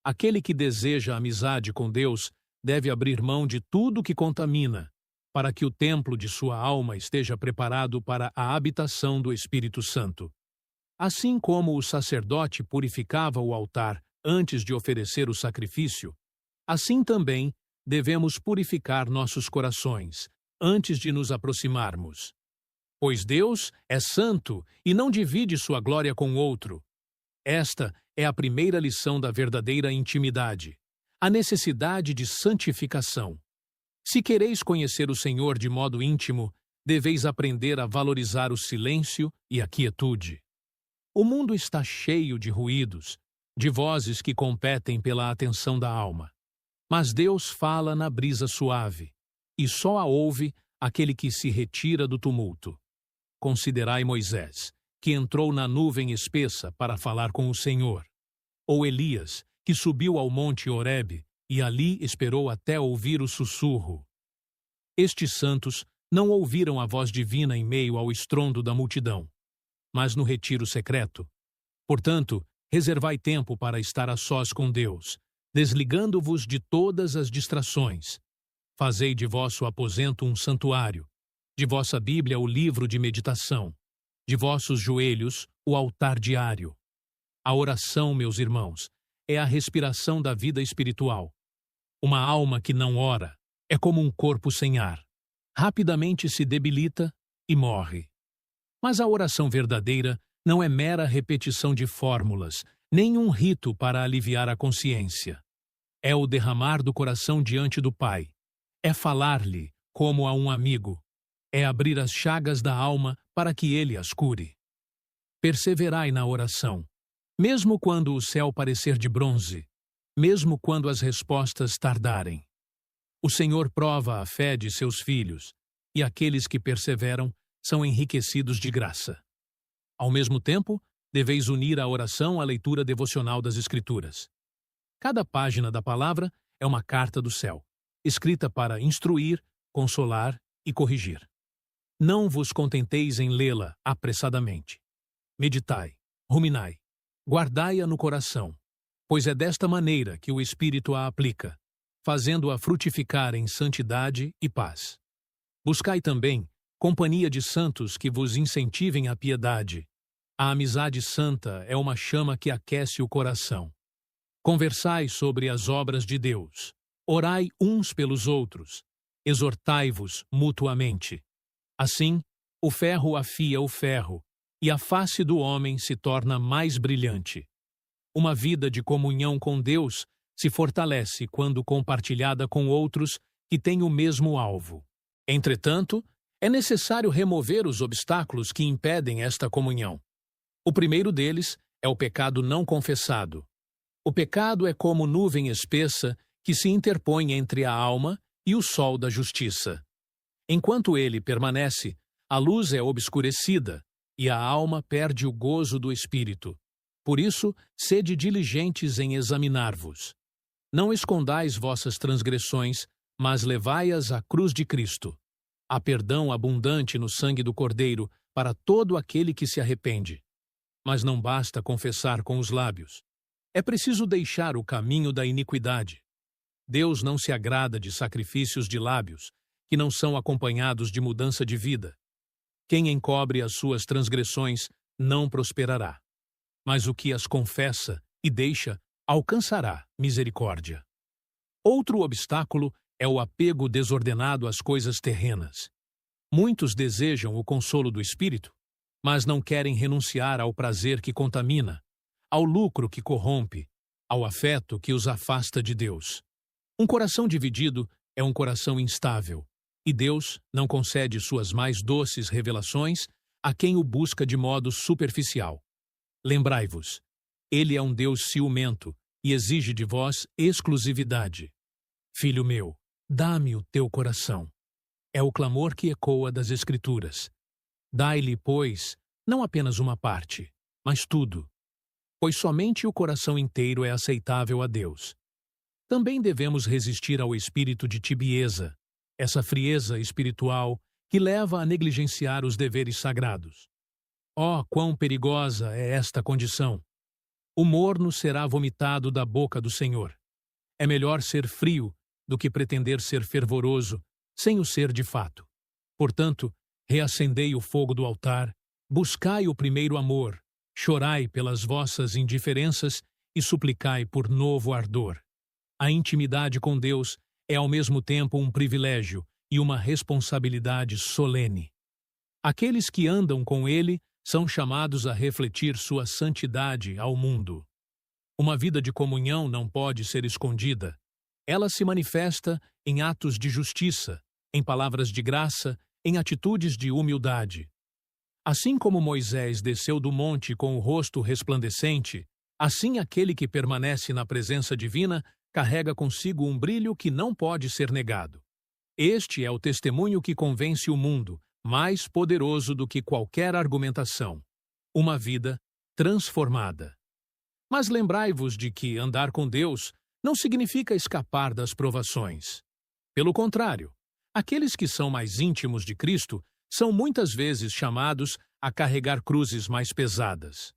Aquele que deseja amizade com Deus deve abrir mão de tudo que contamina, para que o templo de sua alma esteja preparado para a habitação do Espírito Santo. Assim como o sacerdote purificava o altar antes de oferecer o sacrifício, assim também devemos purificar nossos corações antes de nos aproximarmos. Pois Deus é santo e não divide sua glória com outro. Esta é a primeira lição da verdadeira intimidade, a necessidade de santificação. Se quereis conhecer o Senhor de modo íntimo, deveis aprender a valorizar o silêncio e a quietude. O mundo está cheio de ruídos, de vozes que competem pela atenção da alma. Mas Deus fala na brisa suave, e só a ouve aquele que se retira do tumulto. Considerai Moisés, que entrou na nuvem espessa para falar com o Senhor, ou Elias, que subiu ao monte Horebe e ali esperou até ouvir o sussurro. Estes santos não ouviram a voz divina em meio ao estrondo da multidão, mas no retiro secreto. Portanto, reservai tempo para estar a sós com Deus, desligando-vos de todas as distrações. Fazei de vosso aposento um santuário, de vossa Bíblia o livro de meditação, de vossos joelhos o altar diário. A oração, meus irmãos, é a respiração da vida espiritual. Uma alma que não ora é como um corpo sem ar. Rapidamente se debilita e morre. Mas a oração verdadeira não é mera repetição de fórmulas, nem um rito para aliviar a consciência. É o derramar do coração diante do Pai. É falar-lhe como a um amigo. É abrir as chagas da alma para que ele as cure. Perseverai na oração, mesmo quando o céu parecer de bronze, mesmo quando as respostas tardarem. O Senhor prova a fé de seus filhos, e aqueles que perseveram são enriquecidos de graça. Ao mesmo tempo, deveis unir a oração à leitura devocional das Escrituras. Cada página da palavra é uma carta do céu, escrita para instruir, consolar e corrigir. Não vos contenteis em lê-la apressadamente. Meditai, ruminai, guardai-a no coração, pois é desta maneira que o Espírito a aplica, fazendo-a frutificar em santidade e paz. Buscai também companhia de santos que vos incentivem à piedade. A amizade santa é uma chama que aquece o coração. Conversai sobre as obras de Deus. Orai uns pelos outros. Exortai-vos mutuamente. Assim, o ferro afia o ferro, e a face do homem se torna mais brilhante. Uma vida de comunhão com Deus se fortalece quando compartilhada com outros que têm o mesmo alvo. Entretanto, é necessário remover os obstáculos que impedem esta comunhão. O primeiro deles é o pecado não confessado. O pecado é como nuvem espessa que se interpõe entre a alma e o sol da justiça. Enquanto ele permanece, a luz é obscurecida e a alma perde o gozo do espírito. Por isso, sede diligentes em examinar-vos. Não escondais vossas transgressões, mas levai-as à cruz de Cristo. Há perdão abundante no sangue do Cordeiro para todo aquele que se arrepende. Mas não basta confessar com os lábios. É preciso deixar o caminho da iniquidade. Deus não se agrada de sacrifícios de lábios, que não são acompanhados de mudança de vida. Quem encobre as suas transgressões não prosperará. Mas o que as confessa e deixa, alcançará misericórdia. Outro obstáculo é o apego desordenado às coisas terrenas. Muitos desejam o consolo do espírito, mas não querem renunciar ao prazer que contamina, ao lucro que corrompe, ao afeto que os afasta de Deus. Um coração dividido é um coração instável, e Deus não concede suas mais doces revelações a quem o busca de modo superficial. Lembrai-vos, Ele é um Deus ciumento e exige de vós exclusividade. Filho meu, dá-me o teu coração. É o clamor que ecoa das Escrituras. Dai-lhe, pois, não apenas uma parte, mas tudo, pois somente o coração inteiro é aceitável a Deus. Também devemos resistir ao espírito de tibieza, essa frieza espiritual que leva a negligenciar os deveres sagrados. Oh, quão perigosa é esta condição! O morno será vomitado da boca do Senhor. É melhor ser frio do que pretender ser fervoroso, sem o ser de fato. Portanto, reacendei o fogo do altar, buscai o primeiro amor, chorai pelas vossas indiferenças e suplicai por novo ardor. A intimidade com Deus é ao mesmo tempo um privilégio e uma responsabilidade solene. Aqueles que andam com Ele são chamados a refletir sua santidade ao mundo. Uma vida de comunhão não pode ser escondida. Ela se manifesta em atos de justiça, em palavras de graça, em atitudes de humildade. Assim como Moisés desceu do monte com o rosto resplandecente, assim aquele que permanece na presença divina carrega consigo um brilho que não pode ser negado. Este é o testemunho que convence o mundo, mais poderoso do que qualquer argumentação. Uma vida transformada. Mas lembrai-vos de que andar com Deus não significa escapar das provações. Pelo contrário, aqueles que são mais íntimos de Cristo são muitas vezes chamados a carregar cruzes mais pesadas.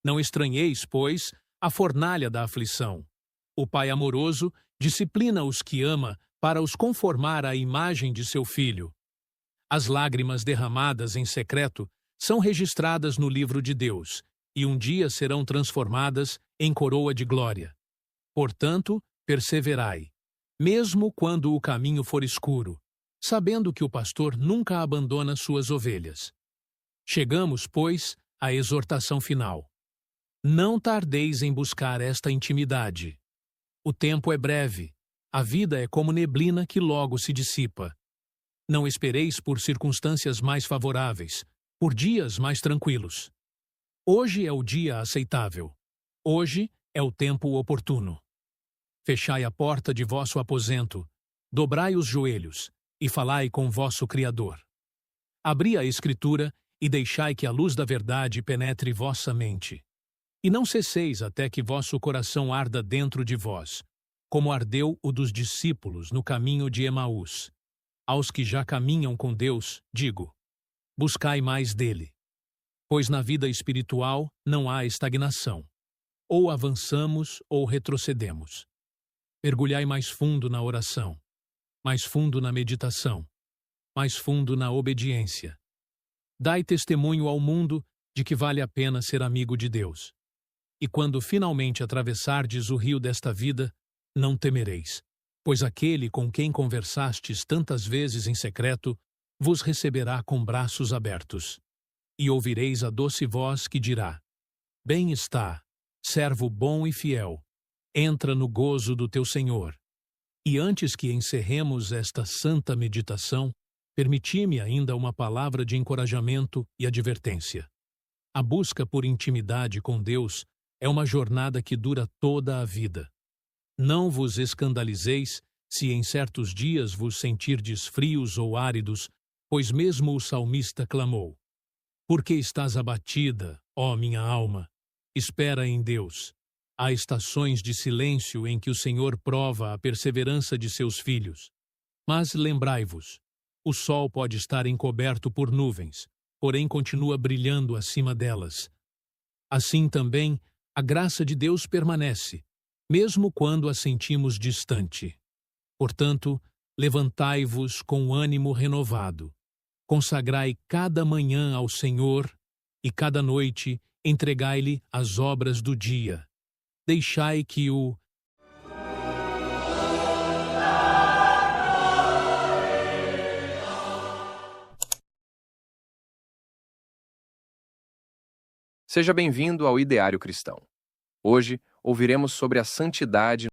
Não estranheis, pois, a fornalha da aflição. O Pai amoroso disciplina os que ama para os conformar à imagem de seu Filho. As lágrimas derramadas em secreto são registradas no livro de Deus, e um dia serão transformadas em coroa de glória. Portanto, perseverai, mesmo quando o caminho for escuro, sabendo que o pastor nunca abandona suas ovelhas. Chegamos, pois, à exortação final. Não tardeis em buscar esta intimidade. O tempo é breve, a vida é como neblina que logo se dissipa. Não espereis por circunstâncias mais favoráveis, por dias mais tranquilos. Hoje é o dia aceitável. Hoje é o tempo oportuno. Fechai a porta de vosso aposento, dobrai os joelhos e falai com vosso Criador. Abri a Escritura e deixai que a luz da verdade penetre vossa mente. E não cesseis até que vosso coração arda dentro de vós, como ardeu o dos discípulos no caminho de Emaús. Aos que já caminham com Deus, digo: buscai mais dele. Pois na vida espiritual não há estagnação. Ou avançamos ou retrocedemos. Mergulhai mais fundo na oração, mais fundo na meditação, mais fundo na obediência. Dai testemunho ao mundo de que vale a pena ser amigo de Deus. E quando finalmente atravessardes o rio desta vida, não temereis, pois aquele com quem conversastes tantas vezes em secreto vos receberá com braços abertos. E ouvireis a doce voz que dirá: bem está, servo bom e fiel, entra no gozo do teu Senhor. E antes que encerremos esta santa meditação, permiti-me ainda uma palavra de encorajamento e advertência. A busca por intimidade com Deus é uma jornada que dura toda a vida. Não vos escandalizeis se em certos dias vos sentirdes frios ou áridos, pois mesmo o salmista clamou: por que estás abatida, ó minha alma? Espera em Deus. Há estações de silêncio em que o Senhor prova a perseverança de seus filhos. Mas lembrai-vos, o sol pode estar encoberto por nuvens, porém continua brilhando acima delas. Assim também, a graça de Deus permanece, mesmo quando a sentimos distante. Portanto, levantai-vos com ânimo renovado. Consagrai cada manhã ao Senhor e cada noite entregai-lhe as obras do dia. Deixai que o Seja bem-vindo ao Ideário Cristão. Hoje ouviremos sobre a santidade